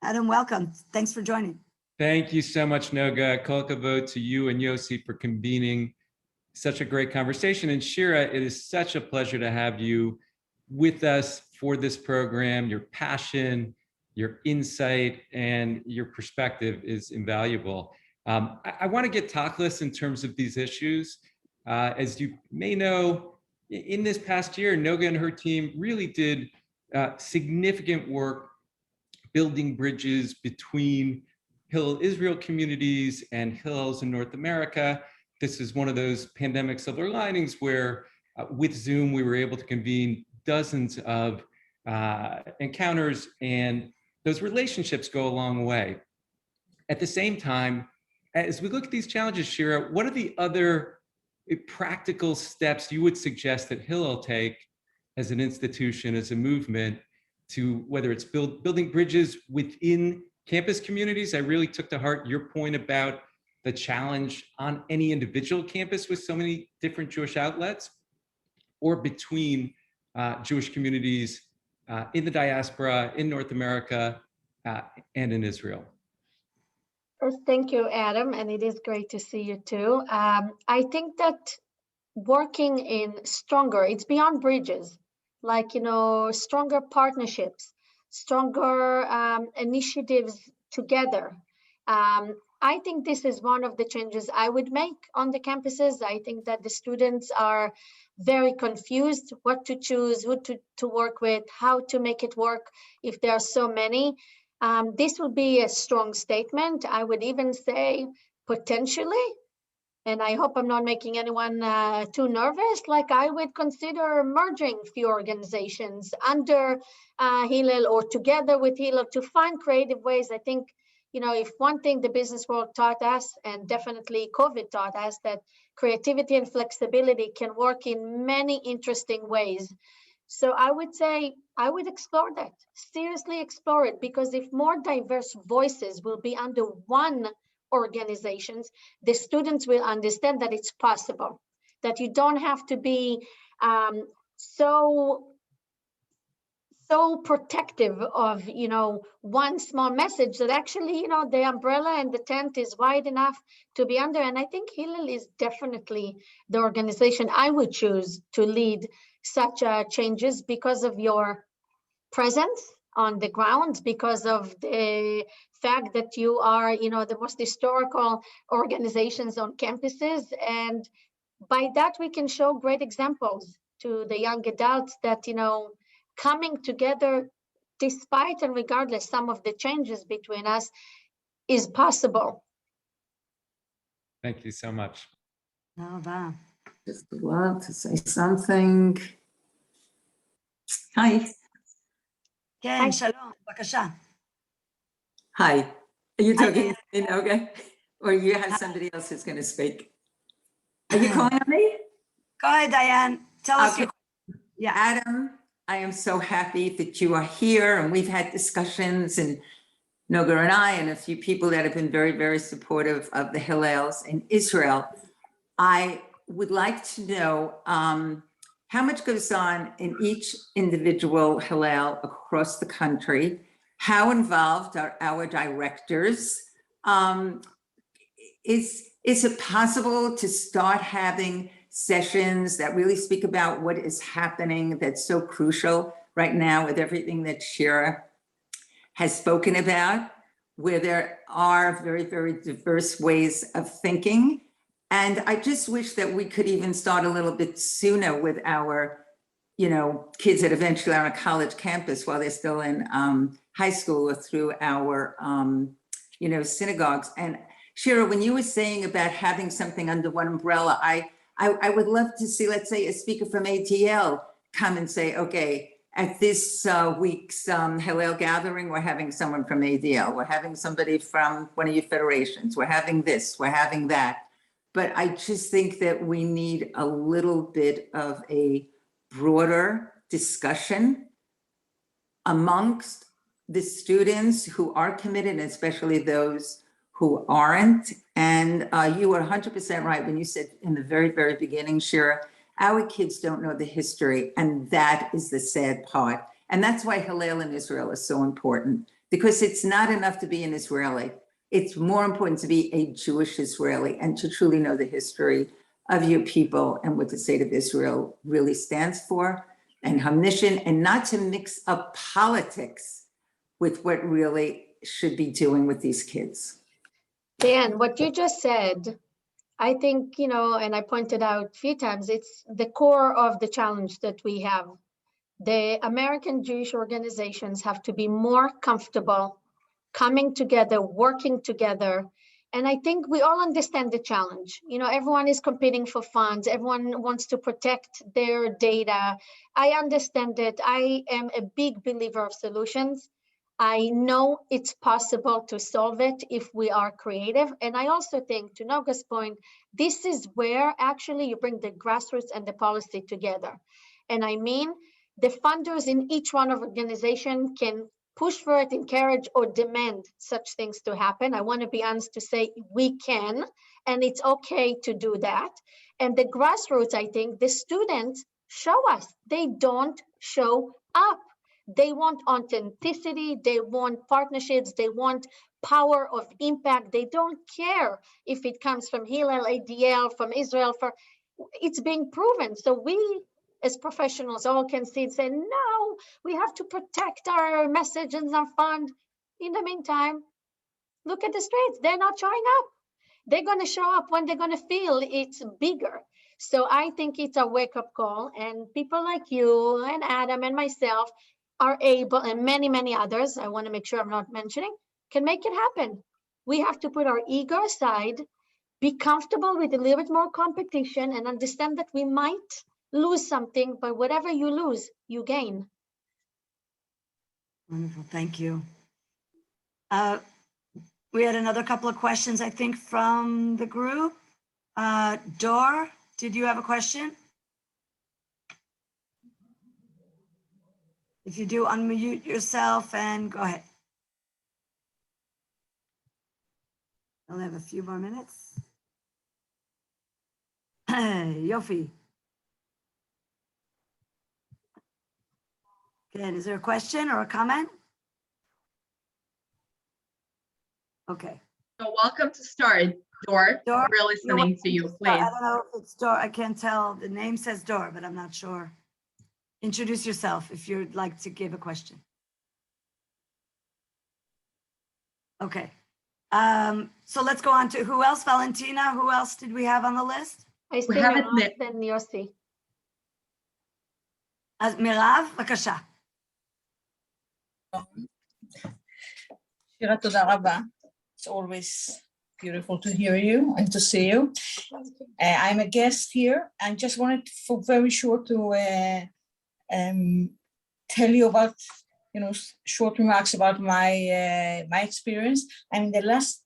Adam, welcome. Thanks for joining. Thank you so much, Noga. Kol kavod to you and Yossi for convening such a great conversation. And Shira, it is such a pleasure to have you with us for this program. Your passion, your insight, and your perspective is invaluable. I want to get tachlis in terms of these issues. As you may know, in this past year, Noga and her team really did significant work building bridges between Hillel Israel communities and Hillels in North America. This is one of those pandemic silver linings where with Zoom, we were able to convene dozens of encounters, and those relationships go a long way. At the same time, as we look at these challenges, Shira, what are the other practical steps you would suggest that Hillel take as an institution, as a movement, to whether it's building bridges within campus communities? I really took to heart your point about the challenge on any individual campus with so many different Jewish outlets, or between Jewish communities in the diaspora, in North America, and in Israel. First, thank you, Adam, and it is great to see you too. I think that working in stronger, it's beyond bridges, like, stronger partnerships. stronger initiatives together. I think this is one of the changes I would make on the campuses. I think that the students are very confused what to choose, who to work with, how to make it work if there are so many. This will be a strong statement. I would even say potentially, and I hope I'm not making anyone too nervous, like I would consider merging few organizations under Hillel or together with Hillel to find creative ways. I think, you know, if one thing the business world taught us, and definitely COVID taught us, that creativity and flexibility can work in many interesting ways. So I would say I would explore that, seriously explore it, because if more diverse voices will be under one organizations, the students will understand that it's possible, that you don't have to be so protective of, you know, one small message, that actually, you know, the umbrella and the tent is wide enough to be under. And I think Hillel is definitely the organization I would choose to lead such changes, because of your presence on the ground, because of the fact that you are, you know, the most historical organizations on campuses. And by that, we can show great examples to the young adults that, you know, coming together, despite and regardless some of the changes between us, is possible. Thank you so much. Just would love to say something. Hi. כן, שלום, בבקשה. Hi. Are you talking in okay? Or you have somebody else who's going to speak? Are you calling on me? Go ahead, Diane. Tell us Okay. your... Yeah. Adam, I am so happy that you are here, and we've had discussions, and Noga and I and a few people that have been very, very supportive of the Hillels in Israel. I would like to know how much goes on in each individual Hillel across the country. How involved are our directors? Is it possible to start having sessions that really speak about what is happening that's so crucial right now with everything that Shira has spoken about, where there are very, very diverse ways of thinking? And I just wish that we could even start a little bit sooner with our, you know, kids that eventually are on a college campus while they're still in high school, or through our, you know, synagogues. And Shira, when you were saying about having something under one umbrella, I would love to see, let's say, a speaker from ATL come and say, okay, at this week's Hillel gathering, we're having someone from ADL, we're having somebody from one of your federations, we're having this, we're having that. But I just think that we need a little bit of a broader discussion amongst the students who are committed, and especially those who aren't. And you were 100% right when you said in the very, very beginning, Shira, our kids don't know the history, and that is the sad part. And that's why Hillel in Israel is so important, because it's not enough to be an Israeli. It's more important to be a Jewish Israeli and to truly know the history of your people and what the state of Israel really stands for, and her mission, and not to mix up politics with what really should be doing with these kids. Dan, what you just said, I think, you know, and I pointed out a few times, it's the core of the challenge that we have. The American Jewish organizations have to be more comfortable coming together, working together. And I think we all understand the challenge. You know, everyone is competing for funds. Everyone wants to protect their data. I understand it. I am a big believer of solutions. I know it's possible to solve it if we are creative. And I also think, to Noga's point, this is where actually you bring the grassroots and the policy together. And I mean, the funders in each one of organization can push for it, encourage, or demand such things to happen. I want to be honest to say we can, and it's okay to do that. And the grassroots, I think, the students show us they don't show up. They want authenticity, they want partnerships, they want power of impact. They don't care if it comes from Hillel, ADL, from Israel, it's being proven. So we as professionals all can see and say, no, We have to protect our message and our fund. In the meantime, look at the streets. They're not showing up. They're going to show up when they're going to feel it's bigger. So I think it's a wake-up call, and people like you and Adam and myself are able, and many, many others, I want to make sure I'm not mentioning, can make it happen. We have to put our ego aside, be comfortable with a little bit more competition, and understand that we might lose something, but whatever you lose, you gain. Wonderful, thank you. We had another couple of questions, I think, from the group. Dor, did you have a question? If you do, unmute yourself and go ahead. I'll have a few more minutes. Yofi. Good, is there a question or a comment? Okay. So welcome to start, Dor. Dor, We're listening to you, I please. don't know if it's Dor, I can't tell. The name says Dor, but I'm not sure. Introduce yourself if you'd like to give a question. Okay. So let's go on to who else? Valentina, who else did we have on the list? I see haven't Mirav, met- then Yossi. Mirav, בבקשה. שירה, תודה רבה. It's always beautiful to hear you and to see you. I'm a guest here. I just wanted for very short to tell you about, short remarks about my experience. I'm in the last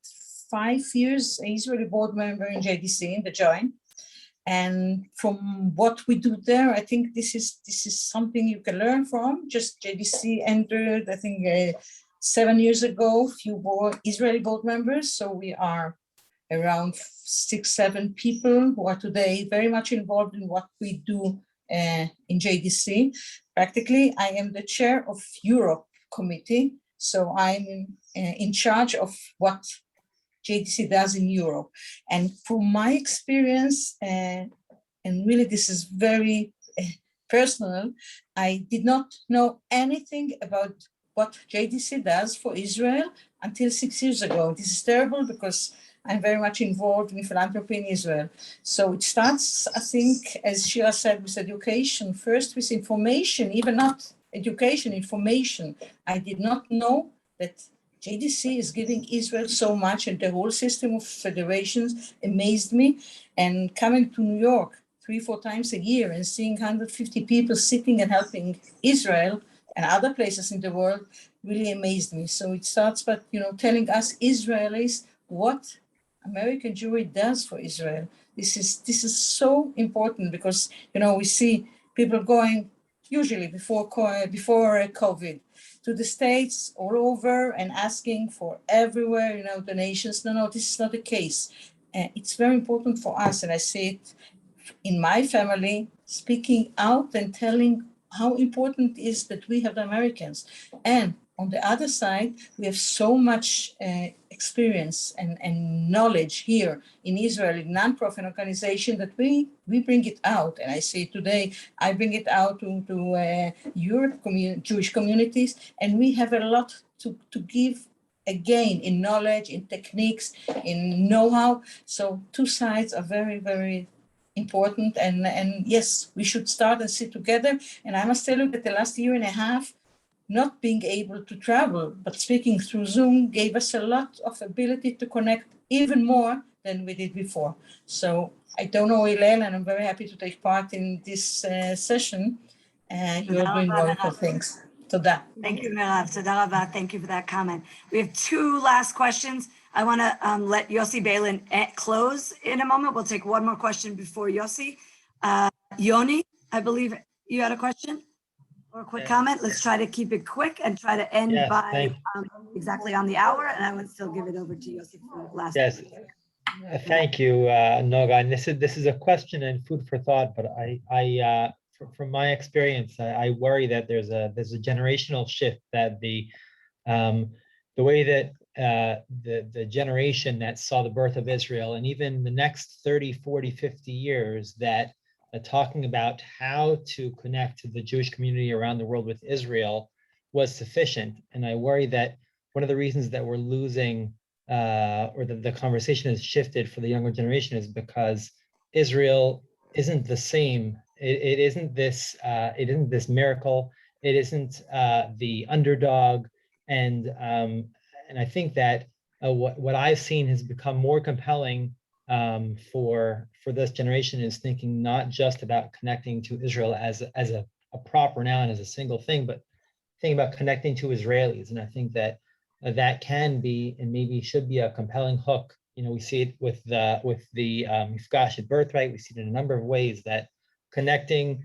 5 years an Israeli board member in JDC, in the Joint. And from what we do there, I think this is something you can learn from. Just JDC entered, I think, 7 years ago, few Israeli board members. So we are around 6-7 people who are today very much involved in what we do in JDC. Practically, I am the chair of Europe committee. So I'm in charge of what JDC does in Europe. And from my experience, and really this is very personal, I did not know anything about what JDC does for Israel until 6 years ago. This is terrible because I'm very much involved in philanthropy in Israel. So it starts, I think, as Shira said, with education, first with information, even not education, information. I did not know that JDC is giving Israel so much, and the whole system of federations amazed me. And coming to New York 3-4 times a year and seeing 150 people sitting and helping Israel and other places in the world really amazed me. So it starts by, telling us Israelis what American Jewry does for Israel. This is so important because, we see people going usually before COVID to the States all over and asking for everywhere, donations. No, this is not the case. It's very important for us. And I see it in my family, speaking out and telling how important it is that we have the Americans. And on the other side, we have so much experience and knowledge here in Israel, in nonprofit organization, that we bring it out. And I say today, I bring it out to Europe Jewish communities, and we have a lot to give again in knowledge, in techniques, in know-how. So two sides are very, very important. And yes, we should start and sit together. And I must tell you that the last year and a half, not being able to travel, but speaking through Zoom gave us a lot of ability to connect even more than we did before. So I don't know, Hillel, and I'm very happy to take part in this session. You're doing wonderful things. Toda. Thank you, Mirav. Toda rabba. Thank you for that comment. We have 2 last questions. I want to let Yossi Bellam close in a moment. We'll take one more question before Yossi. Yoni, I believe you had a question or a quick comment. Let's try to keep it quick and try to end by exactly on the hour. And I would still give it over to Yossi for the last. Yes, thank you, Noga. And this is a question and food for thought. But from my experience, I worry that there's a generational shift, that the way that the generation that saw the birth of Israel, and even the next 30, 40, 50 years, that talking about how to connect to the Jewish community around the world with Israel was sufficient. And I worry that one of the reasons that we're losing or the conversation has shifted for the younger generation is because Israel isn't the same. It isn't this miracle. It isn't the underdog. And I think that what I've seen has become more compelling for this generation is thinking not just about connecting to Israel as a proper noun, as a single thing, but thinking about connecting to Israelis. And I think that that can be and maybe should be a compelling hook. You know, we see it with the Mifgash at Birthright. We see it in a number of ways that connecting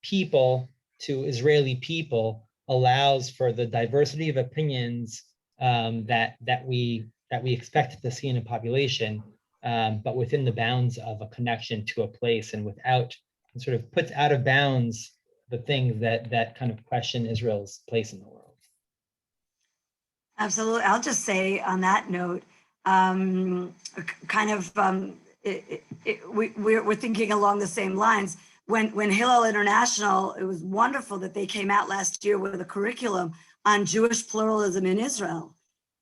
people to Israeli people allows for the diversity of opinions that we expect to see in a population, but within the bounds of a connection to a place, and without, and sort of puts out of bounds the things that kind of question Israel's place in the world. Absolutely. I'll just say on that note, we're thinking along the same lines. When Hillel International, it was wonderful that they came out last year with a curriculum on Jewish pluralism in Israel.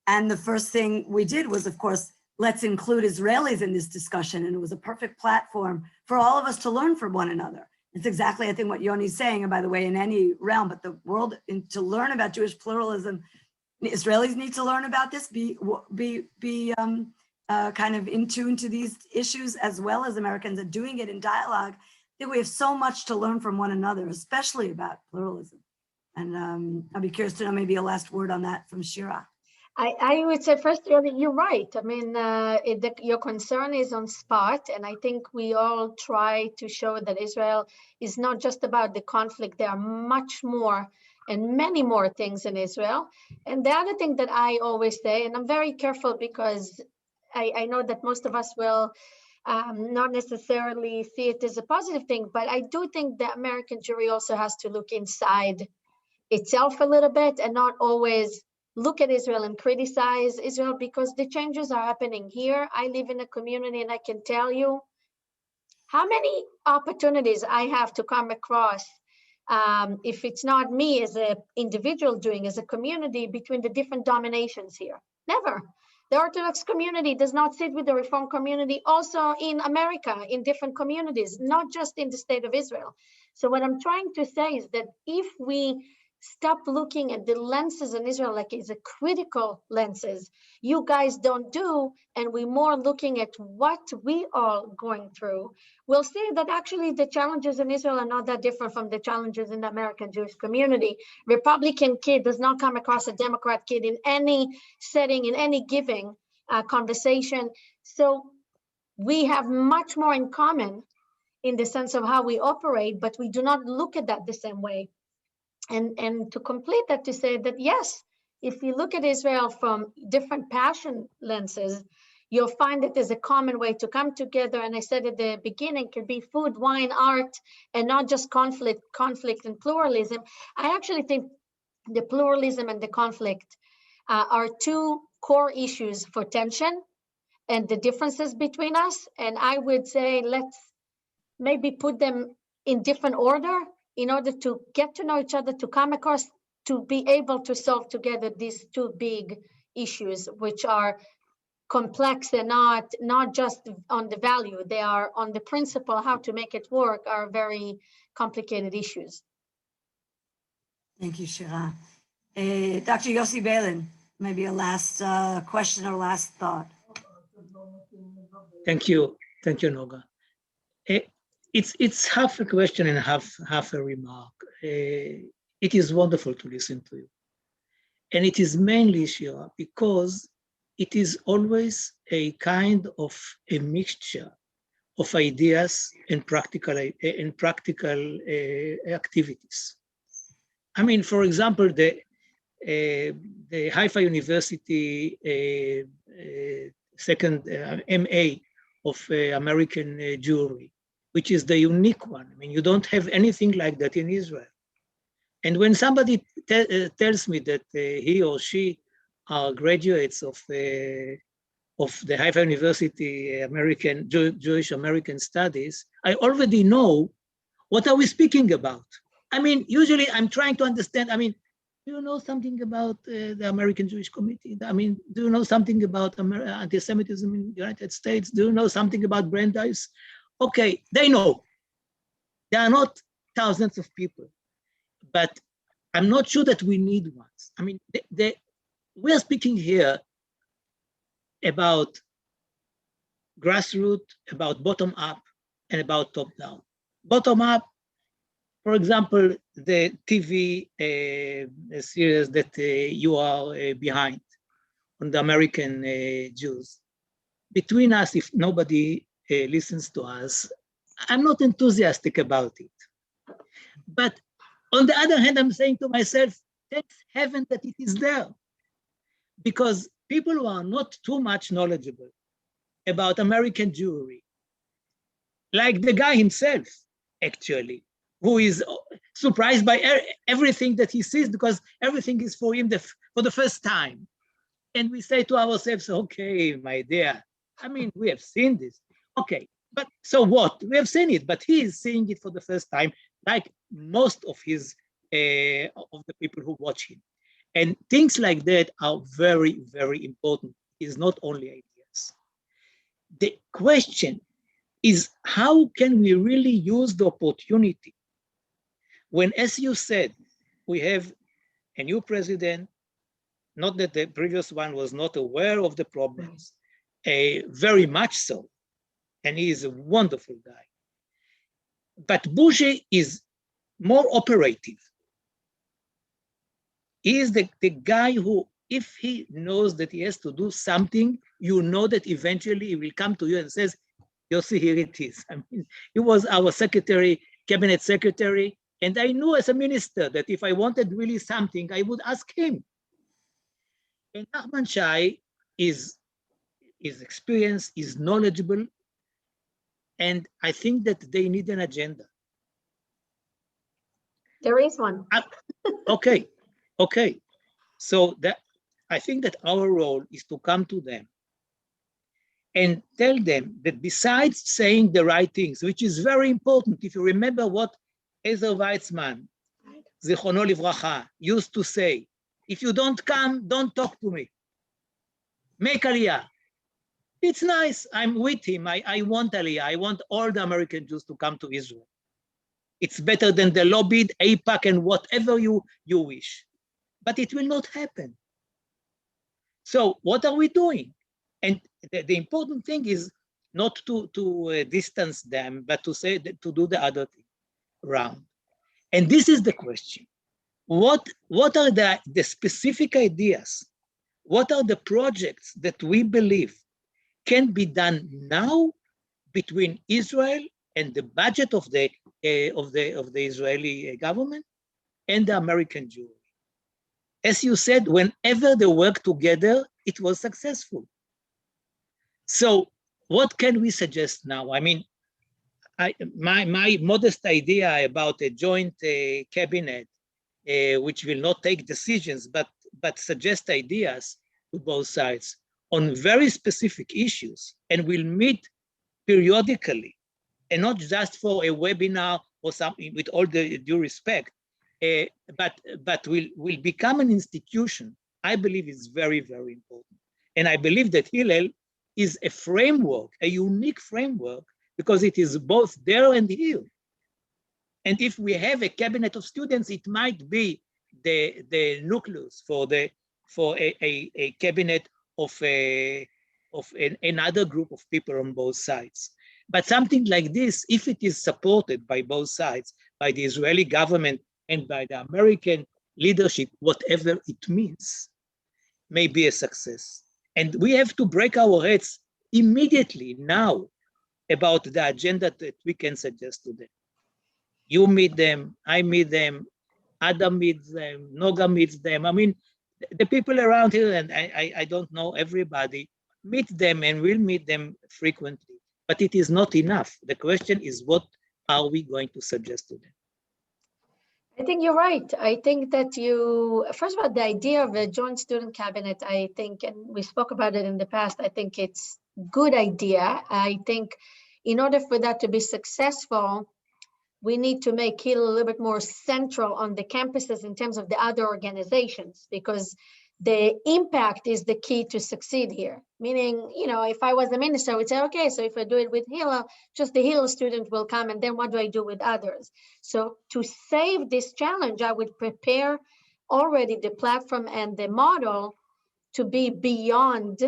And the first thing we did was, of course, let's include Israelis in this discussion. And it was a perfect platform for all of us to learn from one another. It's exactly, I think, what Yoni's saying, and by the way, in any realm, but the world, to learn about Jewish pluralism, Israelis need to learn about this, be kind of in tune to these issues, as well as Americans are doing it in dialogue. I think we have so much to learn from one another, especially about pluralism. And I'll be curious to know maybe a last word on that from Shira. I would say first, you're right. I mean, your concern is on spot, and I think we all try to show that Israel is not just about the conflict. There are much more and many more things in Israel. And the other thing that I always say, and I'm very careful because I know that most of us will not necessarily see it as a positive thing, but I do think the American jury also has to look inside itself a little bit and not always look at Israel and criticize Israel, because the changes are happening here. I live in a community, and I can tell you how many opportunities I have to come across, if it's not me as an individual doing, as a community, between the different dominations here. Never. The Orthodox community does not sit with the Reform community, also in America, in different communities, not just in the state of Israel. So what I'm trying to say is that if we stop looking at the lenses in Israel like it's a critical lenses, you guys don't do, and we're more looking at what we are going through, we'll see that actually the challenges in Israel are not that different from the challenges in the American Jewish community. Republican kid does not come across a Democrat kid in any setting, in any given conversation. So we have much more in common in the sense of how we operate, but we do not look at that the same way. And to complete that, to say that, yes, if you look at Israel from different passion lenses, you'll find that there's a common way to come together. And I said at the beginning, it can be food, wine, art, and not just conflict and pluralism. I actually think the pluralism and the conflict are two core issues for tension and the differences between us. And I would say, let's maybe put them in different order, in order to get to know each other, to come across, to be able to solve together these two big issues, which are complex and not just on the value, they are on the principle, how to make it work, are very complicated issues. Thank you, Shira. Dr. Yossi Bellam, maybe a last question or last thought. Thank you, Noga. It's half a question and half a remark. It is wonderful to listen to you. And it is mainly, Shira, because it is always a kind of a mixture of ideas and practical activities. I mean, for example, the Haifa University second MA of American Jewry, which is the unique one. I mean, you don't have anything like that in Israel. And when somebody tells me that he or she are graduates of of the Haifa University Jewish American Studies, I already know what are we speaking about. I mean, usually I'm trying to understand, I mean, do you know something about the American Jewish Committee? I mean, do you know something about anti-Semitism in the United States? Do you know something about Brandeis? Okay, they know. They are not thousands of people, but I'm not sure that we need ones. I mean, we are speaking here about grassroots, about bottom up, and about top down. Bottom up, for example, the TV series that you are behind on the American Jews. Between us, if nobody listens to us, I'm not enthusiastic about it. But on the other hand, I'm saying to myself, thanks heaven that it is there. Because people who are not too much knowledgeable about American Jewry, like the guy himself, actually, who is surprised by everything that he sees because everything is for him for the first time. And we say to ourselves, okay, my dear, I mean, we have seen this. Okay, but so what? We have seen it, but he is seeing it for the first time, like most of his of the people who watch him. And things like that are very, very important. It's not only ideas. The question is, how can we really use the opportunity when, as you said, we have a new president, not that the previous one was not aware of the problems, very much so, and he is a wonderful guy. But Bougie is more operative. He is the guy who, if he knows that he has to do something, you know that eventually he will come to you and says, Yossi, here it is. I mean, he was our secretary, cabinet secretary, and I knew as a minister that if I wanted really something, I would ask him. And Nachman Shai is experienced, is knowledgeable, and I think that they need an agenda. There is one. Okay. So that I think that our role is to come to them and tell them that besides saying the right things, which is very important, if you remember what Ezer Weizmann, Zichrono Livracha, used to say, if you don't come, don't talk to me. Make Aliyah. It's nice, I'm with him, I want Aliyah, I want all the American Jews to come to Israel. It's better than the lobbied, AIPAC, and whatever you wish. But it will not happen. So what are we doing? And the important thing is not to distance them, but to say that, to do the other thing around. And this is the question. What are the specific ideas? What are the projects that we believe can be done now between Israel and the budget of the Israeli government and the American Jewry? As you said, whenever they work together, it was successful. So what can we suggest now? I mean, my modest idea about a joint cabinet, which will not take decisions, but suggest ideas to both sides on very specific issues, and will meet periodically, and not just for a webinar or something, with all the due respect, but will become an institution, I believe is very, very important. And I believe that Hillel is a framework, a unique framework, because it is both there and here. And if we have a cabinet of students, it might be the nucleus for a cabinet of another group of people on both sides. But something like this, if it is supported by both sides, by the Israeli government and by the American leadership, whatever it means, may be a success. And we have to break our heads immediately now about the agenda that we can suggest to them. You meet them, I meet them, Adam meets them, Noga meets them. I mean, the people around here, and I don't know everybody, meet them and will meet them frequently. But it is not enough. The question is, what are we going to suggest to them? I think you're right. I think that first of all, the idea of a joint student cabinet, I think, and we spoke about it in the past, I think it's a good idea. I think in order for that to be successful, we need to make Hillel a little bit more central on the campuses in terms of the other organizations, because the impact is the key to succeed here. Meaning, if I was the minister, I would say, okay, so if I do it with Hillel, just the Hillel student will come, and then what do I do with others? So to save this challenge, I would prepare already the platform and the model to be beyond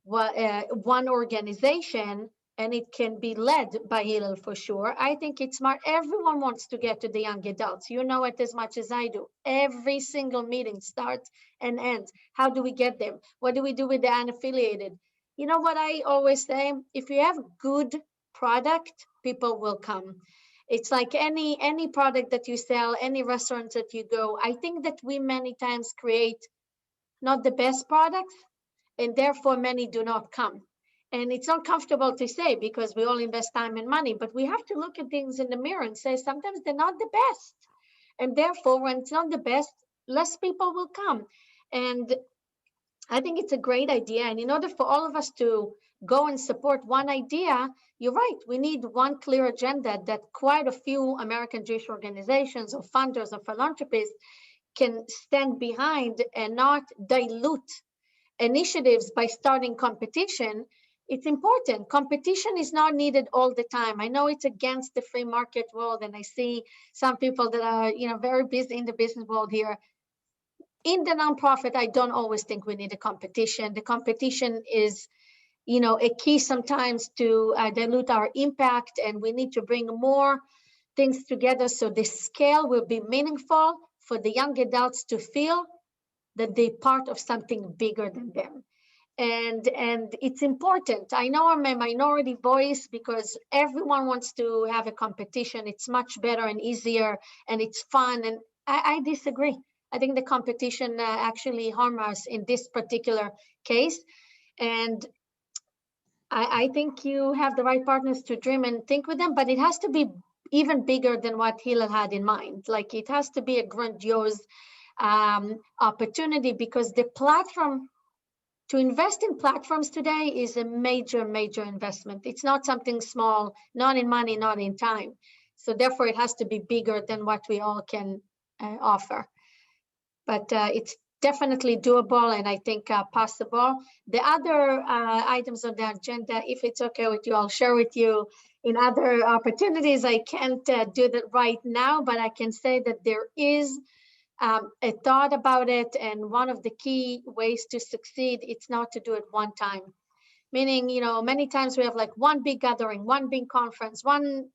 one organization, and it can be led by Hillel for sure. I think it's smart. Everyone wants to get to the young adults. You know it as much as I do. Every single meeting starts and ends. How do we get them? What do we do with the unaffiliated? You know what I always say? If you have good product, people will come. It's like any product that you sell, any restaurant that you go. I think that we many times create not the best products, and therefore many do not come. And it's not comfortable to say because we all invest time and money, but we have to look at things in the mirror and say sometimes they're not the best. And therefore, when it's not the best, less people will come. And I think it's a great idea. And in order for all of us to go and support one idea, you're right, we need one clear agenda that quite a few American Jewish organizations or funders or philanthropists can stand behind and not dilute initiatives by starting competition. It's important. Competition is not needed all the time. I know it's against the free market world, and I see some people that are, very busy in the business world here. In the nonprofit, I don't always think we need a competition. The competition is, a key sometimes to dilute our impact, and we need to bring more things together so the scale will be meaningful for the young adults to feel that they're part of something bigger than them. And it's important. I know I'm a minority voice because everyone wants to have a competition. It's much better and easier, and it's fun. And I disagree. I think the competition actually harms us in this particular case. And I think you have the right partners to dream and think with them, but it has to be even bigger than what Hillel had in mind. Like, it has to be a grandiose opportunity, because the platform, to invest in platforms today is a major, major investment. It's not something small, not in money, not in time. So therefore, it has to be bigger than what we all can offer. But it's definitely doable, and I think possible. The other items on the agenda, if it's okay with you, I'll share with you in other opportunities. I can't do that right now, but I can say that there is a thought about it, and one of the key ways to succeed, it's not to do it one time. Meaning, many times we have like one big gathering, one big conference, one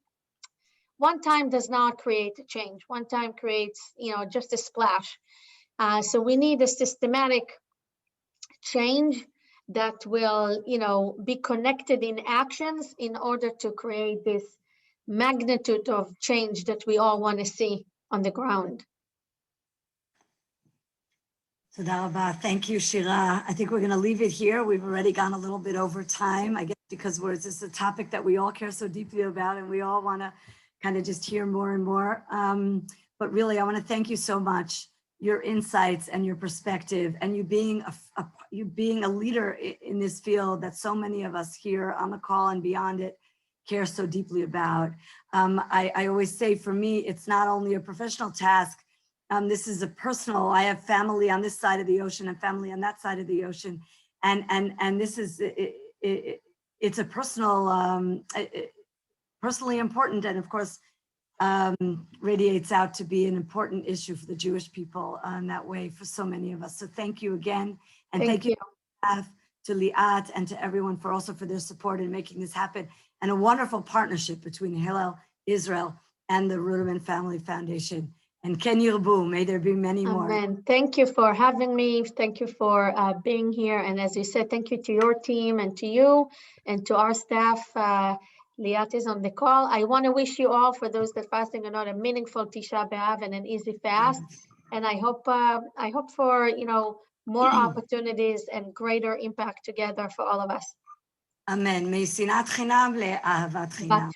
time does not create a change. One time creates, just a splash. So we need a systematic change that will, be connected in actions in order to create this magnitude of change that we all want to see on the ground. Toda rabah. Thank you, Shira. I think we're going to leave it here. We've already gone a little bit over time, I guess, because this is a topic that we all care so deeply about, and we all want to kind of just hear more and more. But really, I want to thank you so much, your insights and your perspective, and you being a leader in this field that so many of us here on the call and beyond it care so deeply about. I always say, for me, it's not only a professional task. This is a personal. I have family on this side of the ocean and family on that side of the ocean, and this is it's a personal, personally important, and of course radiates out to be an important issue for the Jewish people in that way for so many of us. So thank you again, and thank you to Liat and to everyone for their support in making this happen, and a wonderful partnership between Hillel Israel and the Ruderman Family Foundation. And Ken Yirbu, may there be many more. Amen. Thank you for having me. Thank you for being here. And as you said, thank you to your team and to you and to our staff. Liat is on the call. I want to wish you all, for those that fasting or not, a meaningful Tisha B'Av and an easy fast. And I hope for more opportunities and greater impact together for all of us. Amen. May sinat chinam le'ahavat chinam.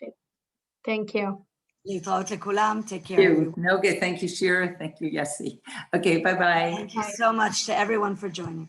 Thank you. להתראות לכולם. Take care. Thank you, everyone. Noga. Thank you, Shira. Thank you, Yossi. Okay, bye-bye. Thank you so much to everyone for joining.